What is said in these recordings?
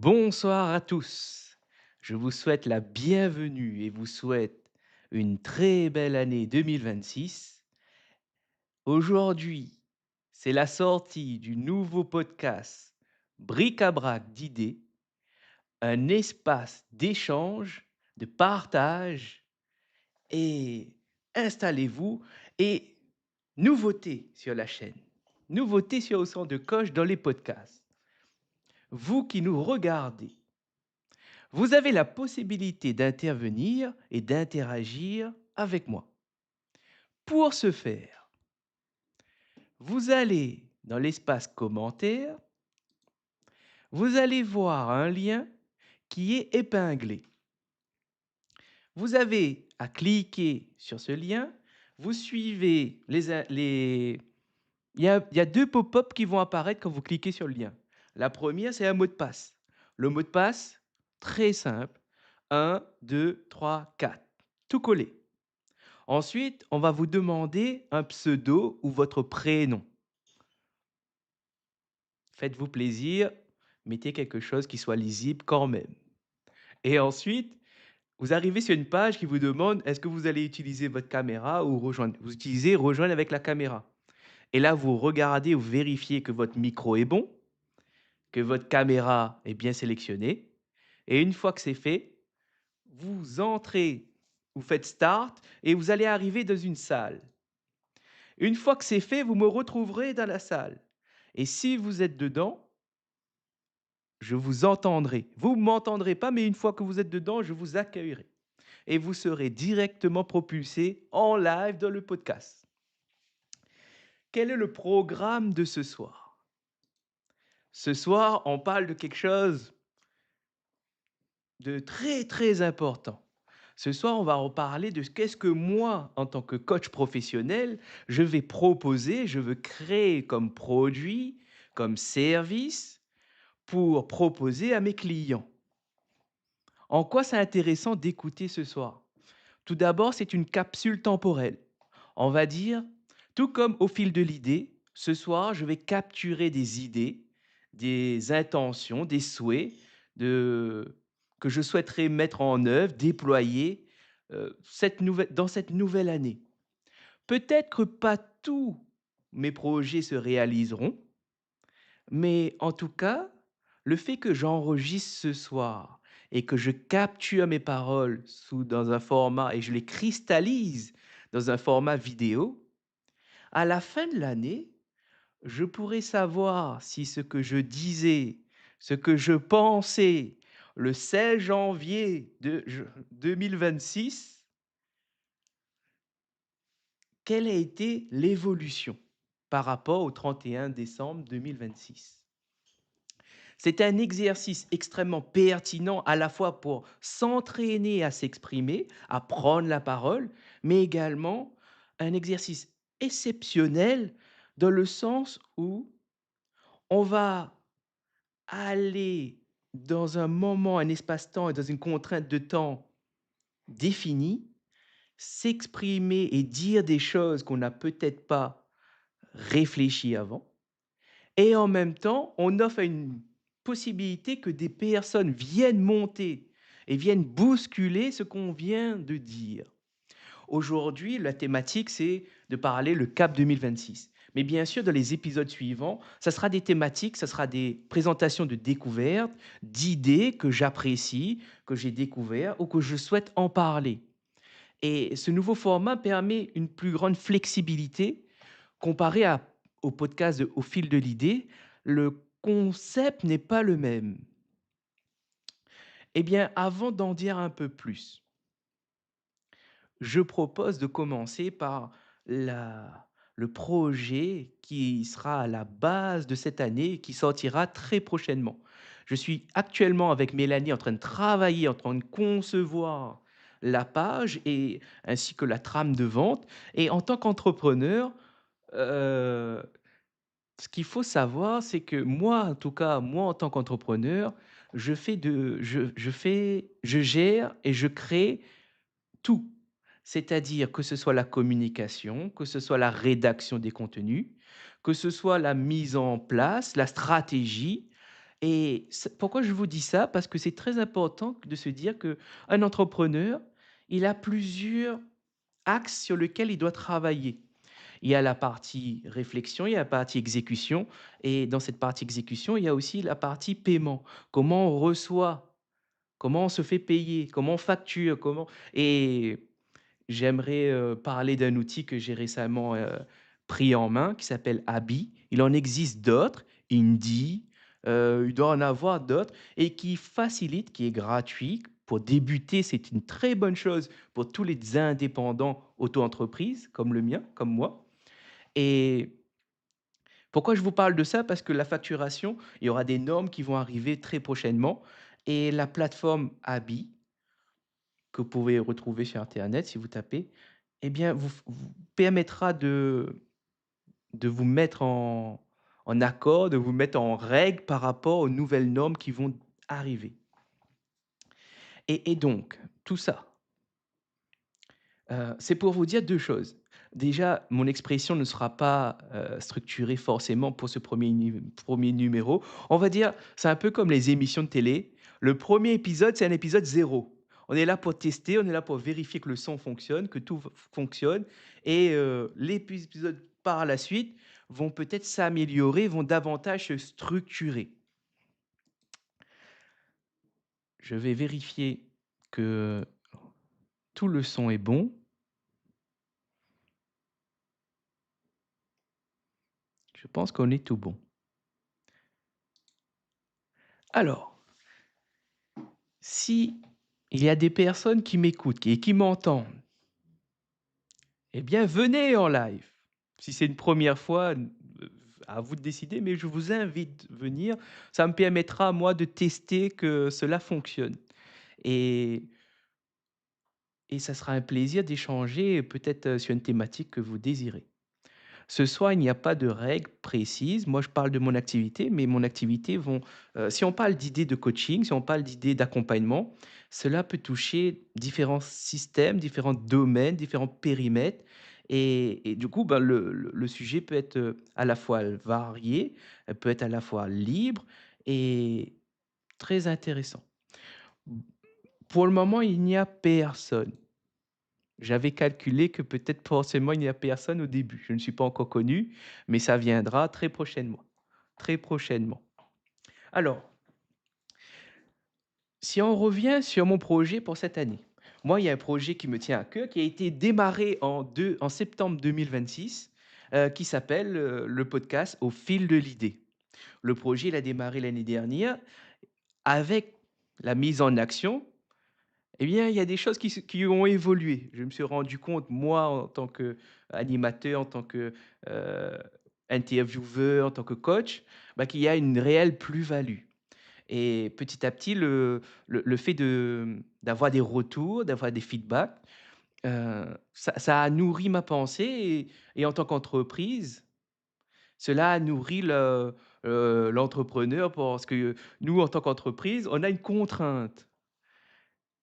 Bonsoir à tous. Je vous souhaite la bienvenue et vous souhaite une très belle année 2026. Aujourd'hui, c'est la sortie du nouveau podcast Bric-à-brac d'idées, un espace d'échange, de partage et installez-vous et nouveauté sur la chaîne. Nouveauté sur Au son de coche dans les podcasts. Vous qui nous regardez, vous avez la possibilité d'intervenir et d'interagir avec moi. Pour ce faire, vous allez dans l'espace commentaire, vous allez voir un lien qui est épinglé. Vous avez à cliquer sur ce lien, vous suivez il y a deux pop-up qui vont apparaître quand vous cliquez sur le lien. La première, c'est un mot de passe. Le mot de passe, très simple, 1, 2, 3, 4. Tout collé. Ensuite, on va vous demander un pseudo ou votre prénom. Faites-vous plaisir, mettez quelque chose qui soit lisible quand même. Et ensuite, vous arrivez sur une page qui vous demande est-ce que vous allez utiliser votre caméra ou rejoindre. Vous utilisez rejoindre avec la caméra. Et là, vous regardez ou vérifiez que votre micro est bon, que votre caméra est bien sélectionnée. Et une fois que c'est fait, vous entrez, vous faites start et vous allez arriver dans une salle. Une fois que c'est fait, vous me retrouverez dans la salle. Et si vous êtes dedans, je vous entendrai. Vous ne m'entendrez pas, mais une fois que vous êtes dedans, je vous accueillerai. Et vous serez directement propulsé en live dans le podcast. Quel est le programme de ce soir? Ce soir, on parle de quelque chose de très, très important. Ce soir, on va reparler de qu'est-ce que moi, en tant que coach professionnel, je vais proposer, je veux créer comme produit, comme service pour proposer à mes clients. En quoi c'est intéressant d'écouter ce soir? Tout d'abord, c'est une capsule temporelle. On va dire, tout comme au fil de l'idée, ce soir, je vais capturer des idées, des intentions, des souhaits de, que je souhaiterais mettre en œuvre, déployer dans cette nouvelle année. Peut-être que pas tous mes projets se réaliseront, mais en tout cas, le fait que j'enregistre ce soir et que je capture mes paroles dans un format et je les cristallise dans un format vidéo, à la fin de l'année, je pourrai savoir si ce que je disais, ce que je pensais le 16 janvier 2026, quelle a été l'évolution par rapport au 31 décembre 2026. C'est un exercice extrêmement pertinent à la fois pour s'entraîner à s'exprimer, à prendre la parole, mais également un exercice exceptionnel dans le sens où on va aller dans un moment, un espace-temps et dans une contrainte de temps définie, s'exprimer et dire des choses qu'on n'a peut-être pas réfléchies avant. Et en même temps, on offre une possibilité que des personnes viennent monter et viennent bousculer ce qu'on vient de dire. Aujourd'hui, la thématique, c'est de parler le cap 2026. Mais bien sûr, dans les épisodes suivants, ça sera des thématiques, ça sera des présentations de découvertes, d'idées que j'apprécie, que j'ai découvertes ou que je souhaite en parler. Et ce nouveau format permet une plus grande flexibilité comparé au podcast Au fil de l'idée. Le concept n'est pas le même. Eh bien, avant d'en dire un peu plus, je propose de commencer par le projet qui sera à la base de cette année et qui sortira très prochainement. Je suis actuellement avec Mélanie en train de travailler, en train de concevoir la page et ainsi que la trame de vente. Et en tant qu'entrepreneur, euh, ce qu'il faut savoir, c'est que moi, en tout cas, moi en tant qu'entrepreneur, je gère et je crée tout. C'est-à-dire que ce soit la communication, que ce soit la rédaction des contenus, que ce soit la mise en place, la stratégie Et pourquoi je vous dis ça? Parce que c'est très important de se dire qu'un entrepreneur, il a plusieurs axes sur lesquels il doit travailler. Il y a la partie réflexion, il y a la partie exécution et dans cette partie exécution, il y a aussi la partie paiement. Comment on reçoit? Comment on se fait payer? Comment on facture? Comment et j'aimerais, parler d'un outil que j'ai récemment, pris en main qui s'appelle Abi. Il en existe d'autres, Indy, il doit en avoir d'autres et qui facilite, qui est gratuit. Pour débuter, c'est une très bonne chose pour tous les indépendants auto-entreprises comme le mien, comme moi. Et pourquoi je vous parle de ça? Parce que la facturation, il y aura des normes qui vont arriver très prochainement et la plateforme Abi, que vous pouvez retrouver sur internet si vous tapez, eh bien, vous permettra de vous mettre en accord, de vous mettre en règle par rapport aux nouvelles normes qui vont arriver. Et donc, tout ça, c'est pour vous dire 2 choses. Déjà, mon expression ne sera pas, structurée forcément pour ce premier numéro. On va dire, c'est un peu comme les émissions de télé. Le premier épisode, c'est un épisode zéro. On est là pour tester, on est là pour vérifier que le son fonctionne, que tout f fonctionne et les épisodes par la suite vont peut-être s'améliorer, vont davantage se structurer. Je vais vérifier que tout le son est bon. Je pense qu'on est tout bon. Alors, si il y a des personnes qui m'écoutent et qui m'entendent, eh bien, venez en live. Si c'est une première fois, à vous de décider, mais je vous invite à venir. Ça me permettra, moi, de tester que cela fonctionne. Et, et ça sera un plaisir d'échanger peut-être sur une thématique que vous désirez. Ce soir, il n'y a pas de règles précises. Moi, je parle de mon activité, mais mon activité vont si on parle d'idées de coaching, si on parle d'idées d'accompagnement, cela peut toucher différents systèmes, différents domaines, différents périmètres et du coup, ben, le sujet peut être, à la fois varié, peut être à la fois libre et très intéressant. Pour le moment, il n'y a personne. J'avais calculé que peut-être forcément il n'y a personne au début. Je ne suis pas encore connu, mais ça viendra très prochainement. Très prochainement. Alors, si on revient sur mon projet pour cette année. Moi, il y a un projet qui me tient à cœur, qui a été démarré en septembre 2026, qui s'appelle le podcast Au fil de l'idée. Le projet, il a démarré l'année dernière avec la mise en action. Eh bien, il y a des choses qui ont évolué. Je me suis rendu compte, moi, en tant qu'animateur, en tant que euh, intervieweur, en tant que coach, bah, qu'il y a une réelle plus-value. Et petit à petit, le fait d'avoir des retours, d'avoir des feedbacks, ça a nourri ma pensée. Et en tant qu'entreprise, cela a nourri l'entrepreneur parce que nous, en tant qu'entreprise, on a une contrainte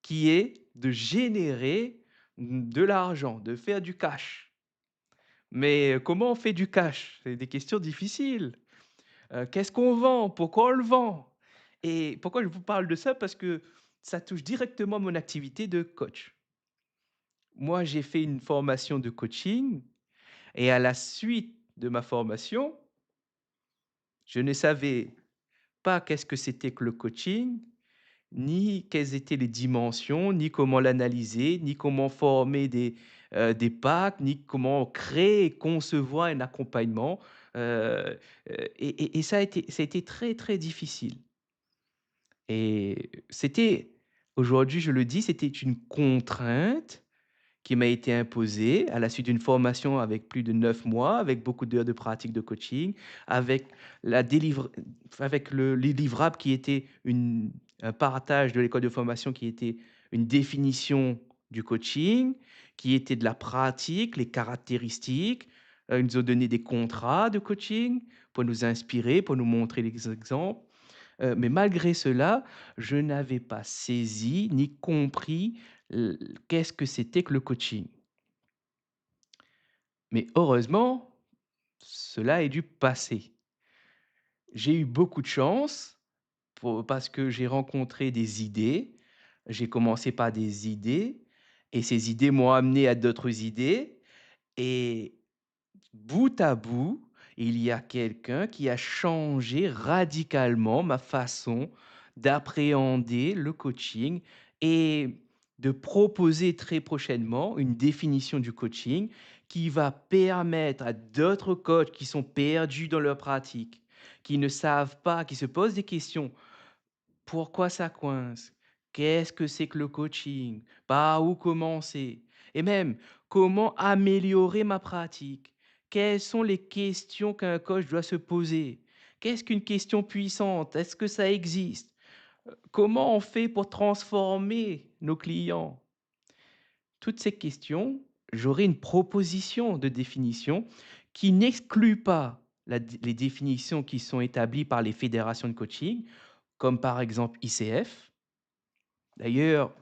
qui est de générer, de l'argent, de faire du cash. Mais comment on fait du cash? C'est des questions difficiles. Qu'est-ce qu'on vend? Pourquoi on le vend? Et pourquoi je vous parle de ça? Parce que ça touche directement mon activité de coach. Moi, j'ai fait une formation de coaching et à la suite de ma formation, je ne savais pas qu'est-ce que c'était que le coaching, ni quelles étaient les dimensions, ni comment l'analyser, ni comment former des packs, ni comment créer et concevoir un accompagnement, et ça a été très, très difficile et c'était aujourd'hui, je le dis, c'était une contrainte qui m'a été imposée à la suite d'une formation avec plus de 9 mois, avec beaucoup d'heures de pratique de coaching, avec la délivre avec les livrables qui était un partage de l'école de formation qui était une définition du coaching, qui était de la pratique, les caractéristiques. Ils nous ont donné des contrats de coaching pour nous inspirer, pour nous montrer les exemples. Mais malgré cela, je n'avais pas saisi ni compris qu'est-ce que c'était que le coaching. Mais heureusement, cela est du passé. J'ai eu beaucoup de chance parce que j'ai rencontré des idées. J'ai commencé par des idées et ces idées m'ont amené à d'autres idées et bout à bout, il y a quelqu'un qui a changé radicalement ma façon d'appréhender le coaching et de proposer très prochainement une définition du coaching qui va permettre à d'autres coachs qui sont perdus dans leur pratique, qui ne savent pas, qui se posent des questions. Pourquoi ça coince? Qu'est-ce que c'est que le coaching? Par où commencer? Et même, comment améliorer ma pratique? Quelles sont les questions qu'un coach doit se poser? Qu'est-ce qu'une question puissante? Est-ce que ça existe? Comment on fait pour transformer nos clients? Toutes ces questions, j'aurai une proposition de définition qui n'exclut pas les définitions qui sont établies par les fédérations de coaching, comme par exemple ICF. D'ailleurs,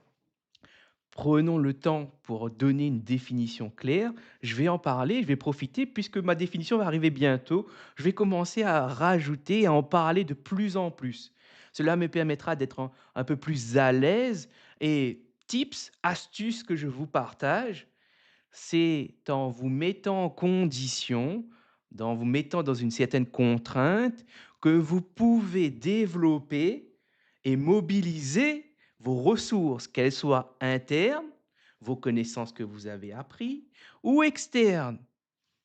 prenons le temps pour donner une définition claire. Je vais en parler, je vais profiter puisque ma définition va arriver bientôt. Je vais commencer à rajouter, à en parler de plus en plus. Cela me permettra d'être un peu plus à l'aise et tips, astuces que je vous partage, c'est en vous mettant en condition, en vous mettant dans une certaine contrainte, que vous pouvez développer et mobiliser vos ressources, qu'elles soient internes, vos connaissances que vous avez apprises, ou externes.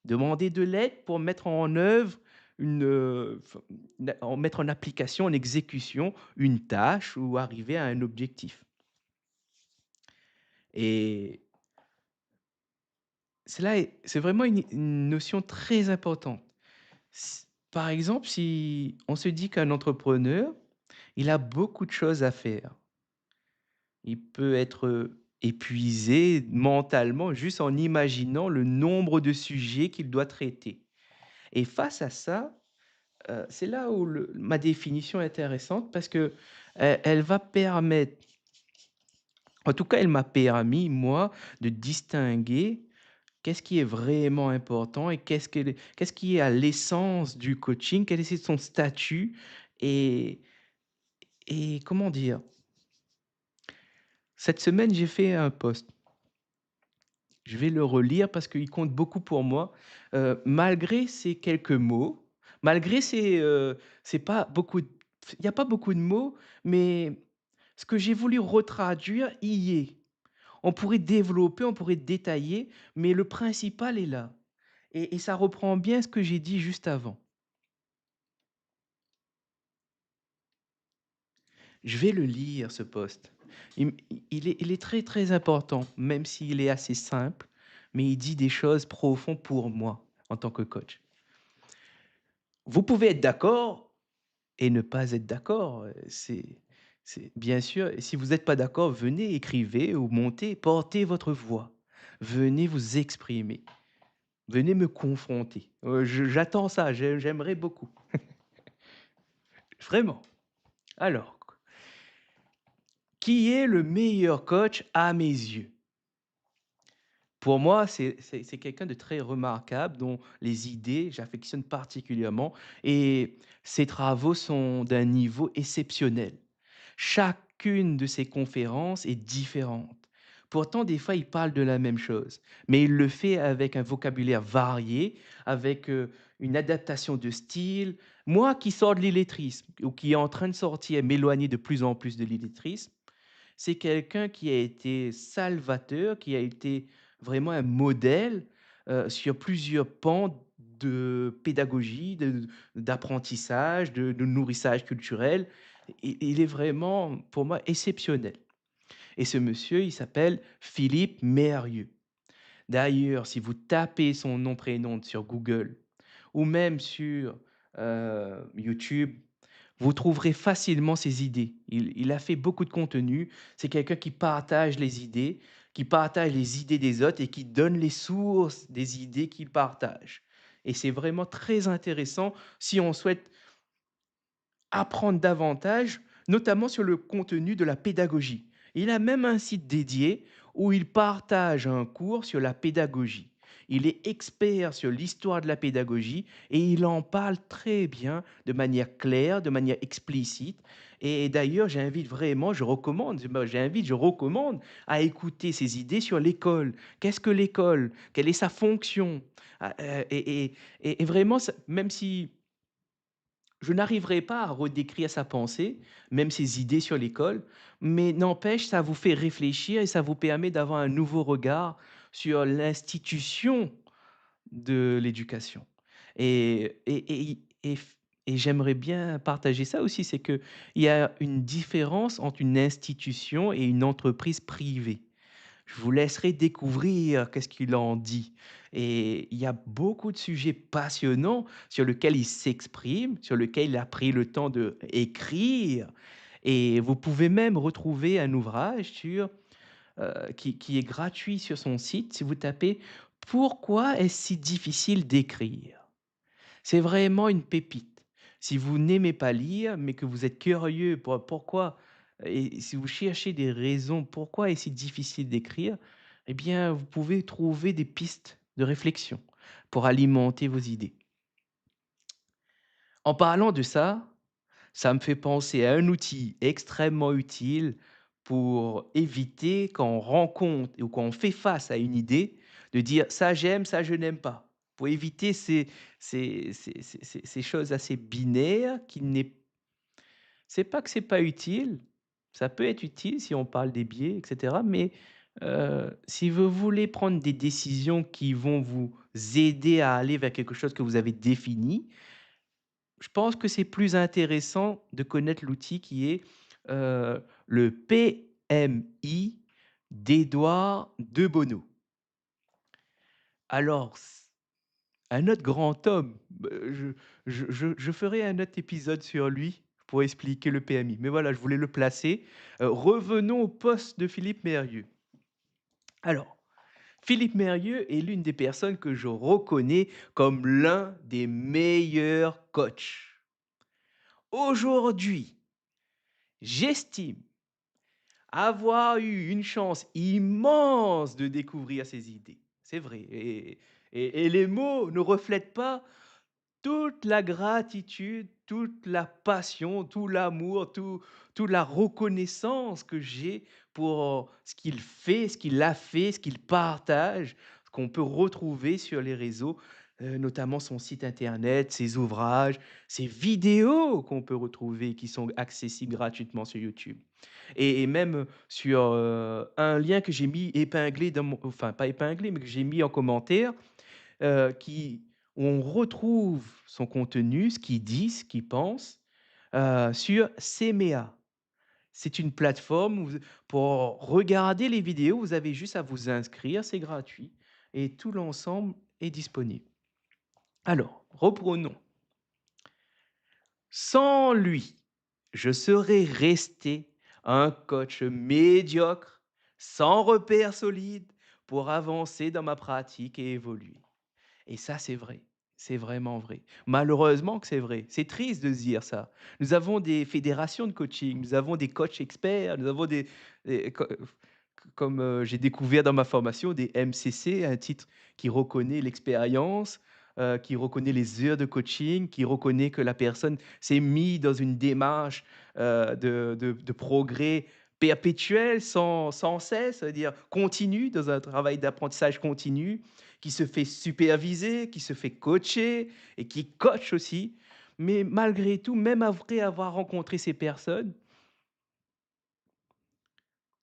Demandez de l'aide pour mettre en œuvre mettre en application, en exécution une tâche ou arriver à un objectif. Et c'est vraiment une notion très importante. Par exemple, si on se dit qu'un entrepreneur, il a beaucoup de choses à faire. Il peut être, épuisé mentalement juste en imaginant le nombre de sujets qu'il doit traiter et face à ça, c'est là où ma définition est intéressante parce que, elle va permettre, en tout cas, elle m'a permis, moi, de distinguer qu'est-ce qui est vraiment important et qu'est-ce qui est à l'essence du coaching? Quel est son statut? Et comment dire? Cette semaine, j'ai fait un post. Je vais le relire parce qu'il compte beaucoup pour moi. Malgré ces quelques mots, malgré c'est pas beaucoup d il y a pas beaucoup de mots, mais ce que j'ai voulu retraduire y est. On pourrait développer, on pourrait détailler, mais le principal est là et ça reprend bien ce que j'ai dit juste avant. Je vais le lire ce post. Il est très, très important, même s'il est assez simple, mais il dit des choses profondes pour moi en tant que coach. Vous pouvez être d'accord et ne pas être d'accord, c'est bien sûr et si vous n'êtes pas d'accord, venez, écrivez ou montez, portez votre voix. Venez vous exprimer, venez me confronter. J'attends ça, j'aimerais beaucoup, vraiment. Alors, qui est le meilleur coach à mes yeux? Pour moi, c'est quelqu'un de très remarquable dont les idées, j'affectionne particulièrement et ses travaux sont d'un niveau exceptionnel. Chacune de ses conférences est différente. Pourtant, des fois, il parle de la même chose, mais il le fait avec un vocabulaire varié, avec, une adaptation de style. Moi qui sors de l'illettrisme ou qui est en train de sortir, m'éloigner de plus en plus de l'illettrisme, c'est quelqu'un qui a été salvateur, qui a été vraiment un modèle, sur plusieurs pans de pédagogie, d'apprentissage, de nourrissage culturel. Il est vraiment, pour moi, exceptionnel et ce monsieur, il s'appelle Philippe Mérieux. D'ailleurs, si vous tapez son nom, prénom sur Google ou même sur, YouTube, vous trouverez facilement ses idées. Il a fait beaucoup de contenu. C'est quelqu'un qui partage les idées, qui partage les idées des autres et qui donne les sources des idées qu'il partage et c'est vraiment très intéressant si on souhaite apprendre davantage, notamment sur le contenu de la pédagogie. Il a même un site dédié où il partage un cours sur la pédagogie. il est expert sur l'histoire de la pédagogie et il en parle très bien, de manière claire, de manière explicite. Et d'ailleurs, je recommande à écouter ses idées sur l'école. Qu'est-ce que l'école? Quelle est sa fonction? Ah, et vraiment, même si je n'arriverai pas à redécrire sa pensée, même ses idées sur l'école, mais n'empêche, ça vous fait réfléchir et ça vous permet d'avoir un nouveau regard sur l'institution de l'éducation. Et j'aimerais bien partager ça aussi, c'est qu'il y a une différence entre une institution et une entreprise privée. Je vous laisserai découvrir qu'est-ce qu'il en dit. Et il y a beaucoup de sujets passionnants sur lesquels il s'exprime, sur lesquels il a pris le temps d'écrire. Et vous pouvez même retrouver un ouvrage qui est gratuit sur son site si vous tapez «Pourquoi est-ce si difficile d'écrire?» C'est vraiment une pépite. Si vous n'aimez pas lire, mais que vous êtes curieux pourquoi et si vous cherchez des raisons pourquoi est-ce si difficile d'écrire, eh bien, vous pouvez trouver des pistes de réflexion pour alimenter vos idées. En parlant de ça, ça me fait penser à un outil extrêmement utile pour éviter quand on rencontre ou quand on fait face à une idée, de dire: «Ça j'aime, ça je n'aime pas». Pour éviter ces choses assez binaires qui n'est c'est pas que c'est pas utile, ça peut être utile si on parle des biais et cetera, mais si vous voulez prendre des décisions qui vont vous aider à aller vers quelque chose que vous avez défini, je pense que c'est plus intéressant de connaître l'outil qui est, le PMI d'Édouard de Bono. Alors un autre grand homme, je ferai un autre épisode sur lui pour expliquer le PMI. Mais voilà, je voulais le placer. Revenons au poste de Philippe Mérieux. Alors, Philippe Mérieux est l'une des personnes que je reconnais comme l'un des meilleurs coachs. Aujourd'hui, j'estime avoir eu une chance immense de découvrir ses idées. C'est vrai. Et les mots ne reflètent pas toute la gratitude, toute la passion, tout l'amour, toute la reconnaissance que j'ai pour ce qu'il fait, ce qu'il a fait, ce qu'il partage, ce qu'on peut retrouver sur les réseaux, notamment son site internet, ses ouvrages, ses vidéos qu'on peut retrouver qui sont accessibles gratuitement sur YouTube. Et même sur, un lien que j'ai mis épinglé dans mon enfin pas épinglé, mais que j'ai mis en commentaire, qui où on retrouve son contenu, ce qu'il dit, ce qu'il pense, sur Semea. C'est une plateforme où pour regarder les vidéos, vous avez juste à vous inscrire, c'est gratuit et tout l'ensemble est disponible. Alors, reprenons. Sans lui, je serais resté un coach médiocre, sans repères solides pour avancer dans ma pratique et évoluer. Et ça, c'est vrai. C'est vraiment vrai. Malheureusement que c'est vrai. C'est triste de se dire ça. Nous avons des fédérations de coaching, nous avons des coachs experts, nous avons des comme, j'ai découvert dans ma formation des MCC, un titre qui reconnaît l'expérience, qui reconnaît les heures de coaching, qui reconnaît que la personne s'est mise dans une démarche, de progrès perpétuel sans cesse, c'est-à-dire continu, dans un travail d'apprentissage continu, qui se fait superviser, qui se fait coacher et qui coach aussi. Mais malgré tout, même après avoir rencontré ces personnes,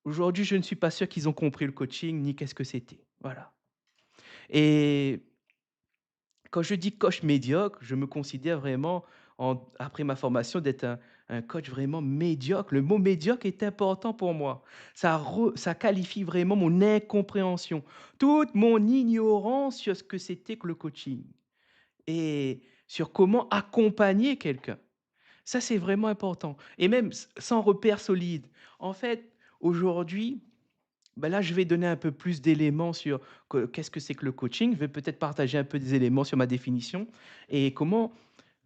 aujourd'hui, je ne suis pas sûr qu'ils ont compris le coaching ni qu'est-ce que c'était. Voilà. Et quand je dis coach médiocre, je me considère vraiment, après ma formation, d'être un coach vraiment médiocre. Le mot médiocre est important pour moi. Ça qualifie vraiment mon incompréhension, toute mon ignorance sur ce que c'était que le coaching et sur comment accompagner quelqu'un. Ça, c'est vraiment important. Et même sans repère solide. En fait, aujourd'hui, bah, là, je vais donner un peu plus d'éléments sur qu'est-ce que c'est que le coaching. Je vais peut-être partager un peu des éléments sur ma définition et comment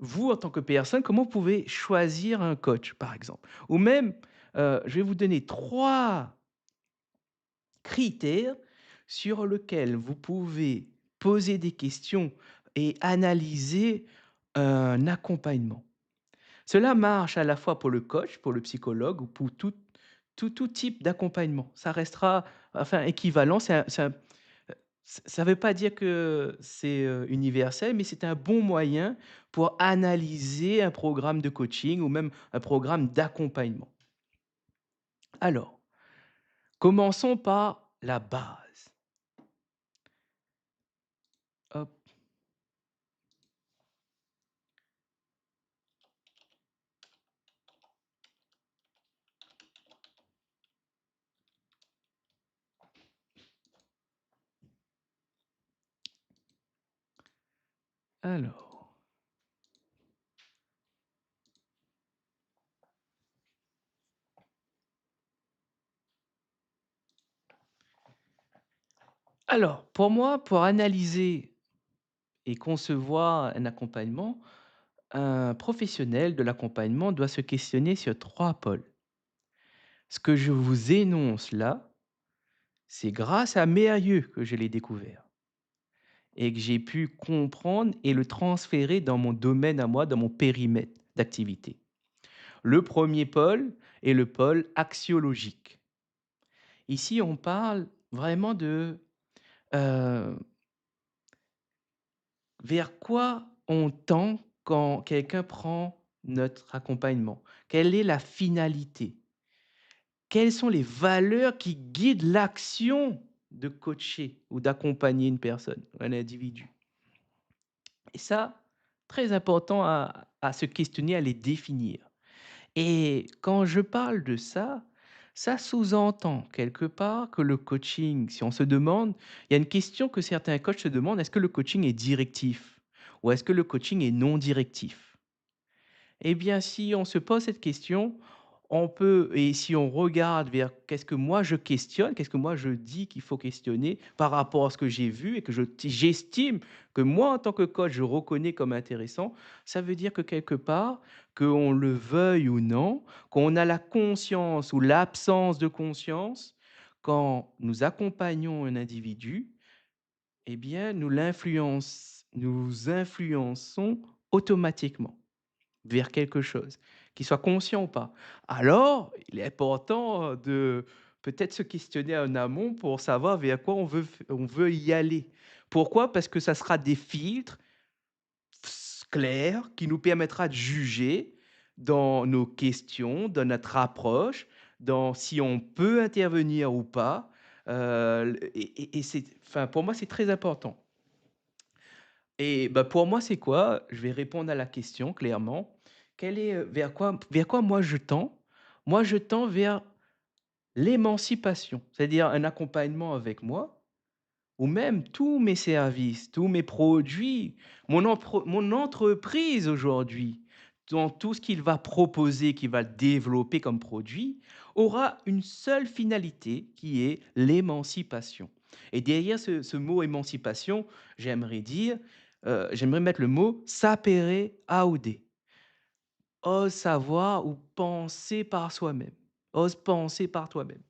vous, en tant que personne, comment vous pouvez choisir un coach, par exemple. Ou même, je vais vous donner 3 critères sur lesquels vous pouvez poser des questions et analyser un accompagnement. Cela marche à la fois pour le coach, pour le psychologue ou pour tout type d'accompagnement. Ça restera enfin équivalent, ça veut pas dire que c'est, universel, mais c'est un bon moyen pour analyser un programme de coaching ou même un programme d'accompagnement. Alors, commençons par la base. Hop, alors pour moi, pour analyser et concevoir un accompagnement, un professionnel de l'accompagnement doit se questionner sur 3 pôles. Ce que je vous énonce là, c'est grâce à mes aïeux que je l'ai découvert et que j'ai pu comprendre et le transférer dans mon domaine à moi, dans mon périmètre d'activité. Le premier pôle est le pôle axiologique. Ici, on parle vraiment de, heu, vers quoi on tend quand quelqu'un prend notre accompagnement? Quelle est la finalité? Quelles sont les valeurs qui guident l'action de coacher ou d'accompagner une personne, un individu? Et ça, très important à se questionner, à les définir. Et quand je parle de ça, ça sous-entend quelque part que le coaching, si on se demande, il y a une question que certains coachs se demandent, est-ce que le coaching est directif ou est-ce que le coaching est non directif? Eh bien, si on se pose cette question, on peut et si on regarde vers qu'est-ce que moi je questionne, qu'est-ce que moi je dis qu'il faut questionner par rapport à ce que j'ai vu et que j'estime que moi, en tant que coach, je reconnais comme intéressant, ça veut dire que quelque part, qu'on le veuille ou non, qu'on a la conscience ou l'absence de conscience, quand nous accompagnons un individu, eh bien, nous influençons automatiquement vers quelque chose, qu'il soit conscient ou pas. Alors, il est important, de peut-être se questionner en amont pour savoir vers quoi on veut y aller. Pourquoi? Parce que ça sera des filtres clairs qui nous permettra de juger dans nos questions, dans notre approche, dans si on peut intervenir ou pas, et c'est enfin, pour moi, c'est très important. Et bah, pour moi, c'est quoi? Je vais répondre à la question clairement. Quel est, vers quoi moi je tends? Moi, je tends vers l'émancipation, c'est-à-dire un accompagnement avec moi ou même tous mes services, tous mes produits, mon entreprise aujourd'hui, dans tout ce qu'il va proposer, qu'il va développer comme produit, aura une seule finalité qui est l'émancipation. Et derrière ce mot émancipation, j'aimerais mettre le mot sapere aude. Ose savoir ou penser par soi-même. Ose penser par toi-même.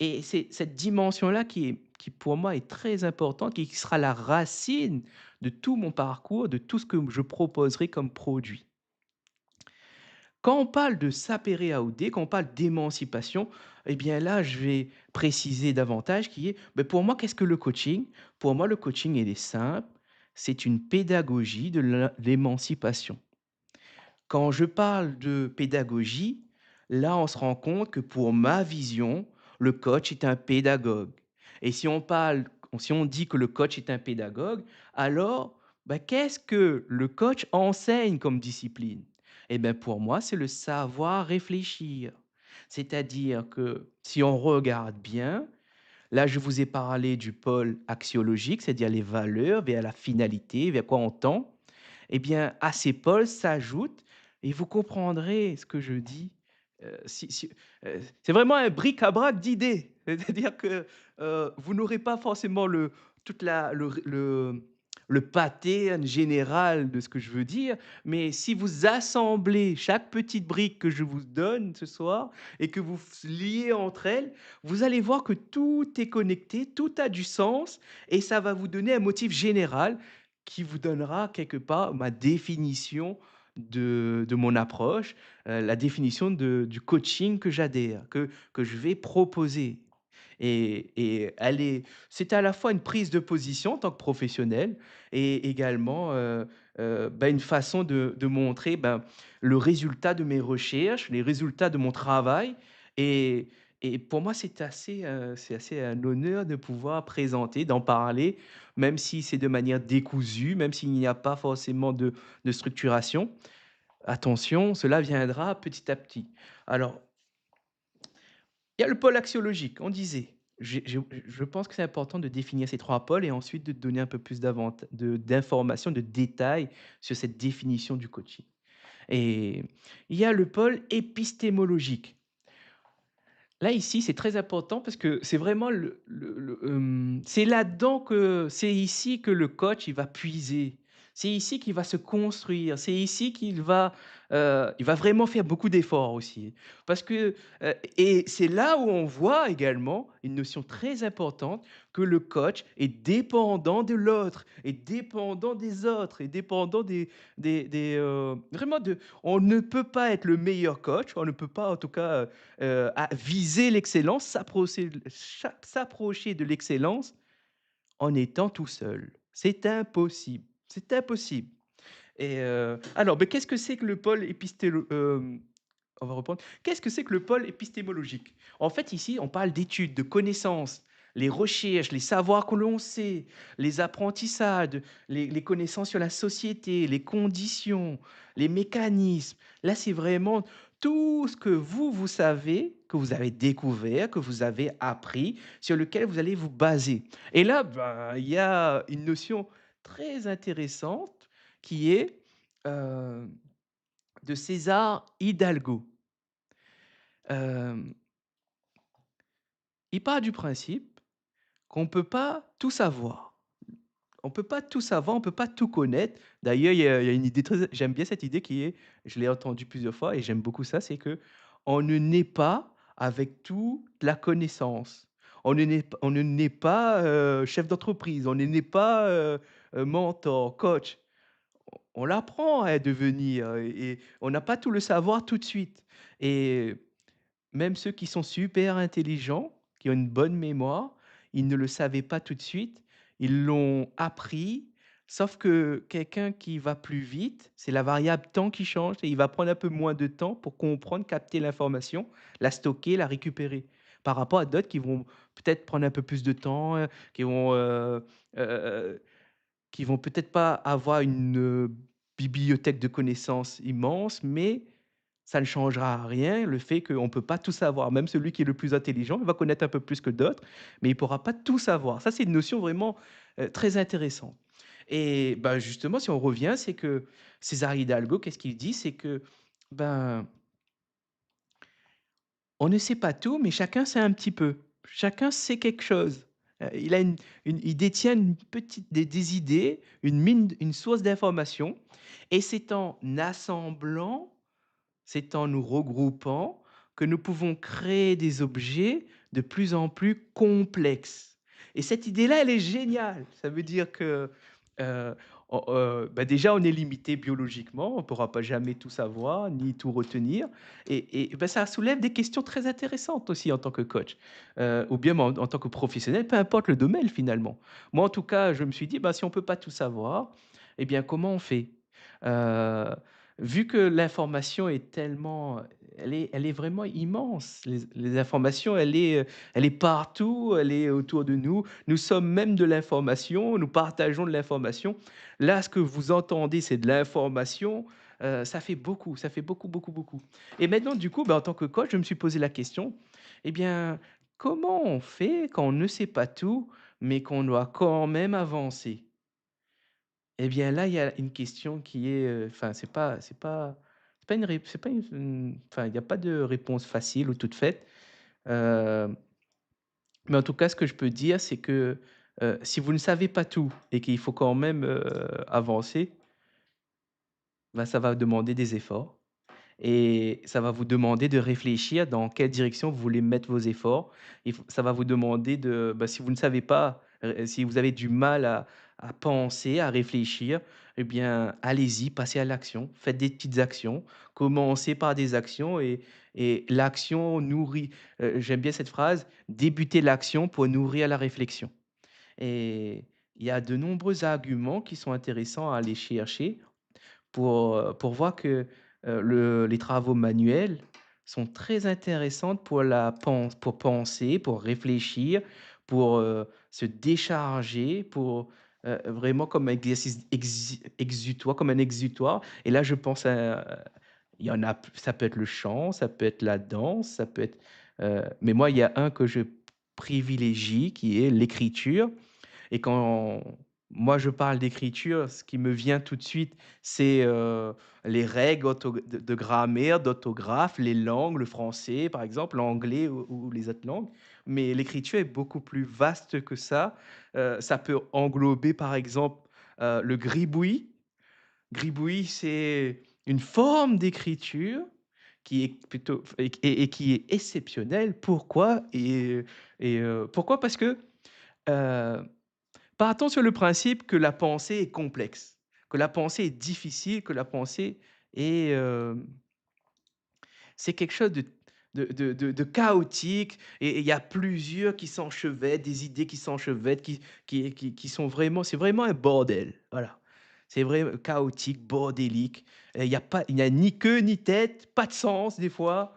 Et c'est cette dimension-là qui pour moi est très importante, qui sera la racine de tout mon parcours, de tout ce que je proposerai comme produit. Quand on parle de sapere aude, quand on parle d'émancipation, eh bien là, je vais préciser davantage qui est, beh, pour moi, qu'est-ce que le coaching? Pour moi, le coaching, il est simple, c'est une pédagogie de l'émancipation. Quand je parle de pédagogie, là, on se rend compte que pour ma vision, le coach est un pédagogue. Et si on dit que le coach est un pédagogue, alors, bah, qu'est-ce que le coach enseigne comme discipline? Eh bien, pour moi, c'est le savoir réfléchir. C'est-à-dire que si on regarde bien, là, je vous ai parlé du pôle axiologique, c'est-à-dire les valeurs, vers la finalité, vers quoi on tend. Eh bien, à ces pôles s'ajoutent, et vous comprendrez ce que je dis, c'est vraiment un bric-à-brac d'idées. C'est-à-dire que, vous n'aurez pas forcément le toute la le le pattern général de ce que je veux dire, mais si vous assemblez chaque petite brique que je vous donne ce soir et que vous liez entre elles, vous allez voir que tout est connecté, tout a du sens et ça va vous donner un motif général qui vous donnera quelque part ma définition de mon approche, la définition du coaching que j'adhère, que je vais proposer. Et c'est à la fois une prise de position en tant que professionnel et également une façon de montrer le résultat de mes recherches, les résultats de mon travail. Et, et pour moi, c'est assez un honneur de pouvoir présenter, d'en parler, même si c'est de manière décousue, même s'il n'y a pas forcément de structuration. Attention, cela viendra petit à petit. Alors, il y a le pôle axiologique, on disait. Je pense que c'est important de définir ces 3 pôles et ensuite de donner un peu plus d'informations, de détails sur cette définition du coaching. Et il y a le pôle épistémologique. Là, ici, c'est très important parce que c'est vraiment c'est là-dedans que c'est ici que le coach, il va puiser. C'est ici qu'il va se construire. C'est ici il va vraiment faire beaucoup d'efforts aussi. Parce que, et c'est là où on voit également une notion très importante que le coach est dépendant de l'autre, est dépendant des autres, est dépendant vraiment on ne peut pas être le meilleur coach, on ne peut pas en tout cas à viser l'excellence, s'approcher de l'excellence en étant tout seul. C'est impossible, c'est impossible. Et alors, mais qu'est-ce que c'est que le pôle on va reprendre. Qu'est-ce que c'est que le pôle épistémologique? En fait, ici, on parle d'études, de connaissances, les recherches, les savoirs que l'on sait, les apprentissages, les connaissances sur la société, les conditions, les mécanismes. Là, c'est vraiment tout ce que vous savez, que vous avez découvert, que vous avez appris, sur lequel vous allez vous baser. Et là, il y a une notion très intéressante qui est euh, de César Hidalgo. Hem, il part du principe qu'on ne peut pas tout savoir. On peut pas tout savoir, on peut pas tout connaître. D'ailleurs, il y a une idée très j'aime bien cette idée qui est je l'ai entendue plusieurs fois et j'aime beaucoup ça, c'est que on ne naît pas avec toute la connaissance. On ne naît pas, chef d'entreprise, on ne naît pas, mentor, coach. On l'apprend à devenir, et on n'a pas tout le savoir tout de suite. Et même ceux qui sont super intelligents, qui ont une bonne mémoire, ils ne le savaient pas tout de suite, ils l'ont appris, sauf que quelqu'un qui va plus vite, c'est la variable temps qui change et il va prendre un peu moins de temps pour comprendre, capter l'information, la stocker, la récupérer. Par rapport à d'autres qui vont peut-être prendre un peu plus de temps, heu, qui vont peut-être pas avoir une, bibliothèque de connaissances immense, mais ça ne changera rien, le fait qu'on ne peut pas tout savoir. Même celui qui est le plus intelligent, il va connaître un peu plus que d'autres, mais il ne pourra pas tout savoir. Ça, c'est une notion vraiment, très intéressante. Et justement, si on revient, c'est que César Hidalgo, qu'est-ce qu'il dit? C'est que, ben, on ne sait pas tout, mais chacun sait un petit peu. Chacun sait quelque chose. Il a il détient une petite des idées, une source d'information et c'est en assemblant, c'est en nous regroupant que nous pouvons créer des objets de plus en plus complexes. Et cette idée-là, elle est géniale. Ça veut dire que, heu, déjà, on est limité biologiquement, on ne pourra pas jamais tout savoir, ni tout retenir et ça soulève des questions très intéressantes aussi en tant que coach, ou bien en tant que professionnel, peu importe le domaine finalement. Moi, en tout cas, je me suis dit: «Si on ne peut pas tout savoir, eh bien, comment on fait?» Heu Vu que l'information est tellement elle est vraiment immense. Les informations, elle est partout, elle est autour de nous. Nous sommes même de l'information, nous partageons de l'information. Là, ce que vous entendez, c'est de l'information, ça fait beaucoup, ça fait beaucoup, beaucoup, beaucoup. Et maintenant, du coup, en tant que coach, je me suis posé la question, eh bien, comment on fait quand on ne sait pas tout, mais qu'on doit quand même avancer? Eh bien, là, il y a une question qui est, enfin, c'est pas une rép c'est pas enfin, il n'y a pas de réponse facile ou toute faite. Hem, mais en tout cas, ce que je peux dire, c'est que, Si vous ne savez pas tout et qu'il faut quand même, avancer, bah, ça va demander des efforts. Et ça va vous demander de réfléchir dans quelle direction vous voulez mettre vos efforts. Ça va vous demander de, bah, si vous ne savez pas, si vous avez du mal à penser, à réfléchir, eh bien, allez-y, passez à l'action. Faites des petites actions. Commencez par des actions et l'action nourrit. J'aime bien cette phrase, débuter l'action pour nourrir la réflexion. Et il y a de nombreux arguments qui sont intéressants à aller chercher pour voir que, les travaux manuels sont très intéressantes pour pour penser, pour réfléchir, pour, se décharger, pour, vraiment comme exercice exutoire comme un exutoire et là je pense à il y en a p ça peut être le chant, ça peut être la danse, ça peut être, mais moi il y a un que je privilégie qui est l'écriture et quand moi je parle d'écriture, ce qui me vient tout de suite, c'est, les règles de grammaire, d'orthographe, les langues, le français par exemple, l'anglais ou les autres langues. Mais l'écriture est beaucoup plus vaste que ça. Ça peut englober par exemple, le gribouille. Gribouille, c'est une forme d'écriture qui est plutôt et qui est exceptionnelle. Pourquoi? Pourquoi? Parce que, heu partons sur le principe que la pensée est complexe, que la pensée est difficile, que la pensée est, c'est quelque chose de chaotique et il y a plusieurs qui s'enchevêtrent, des idées qui s'enchevêtrent, qui sont vraiment c'est vraiment un bordel, voilà. C'est vrai chaotique, bordélique et il y a ni queue ni tête, pas de sens des fois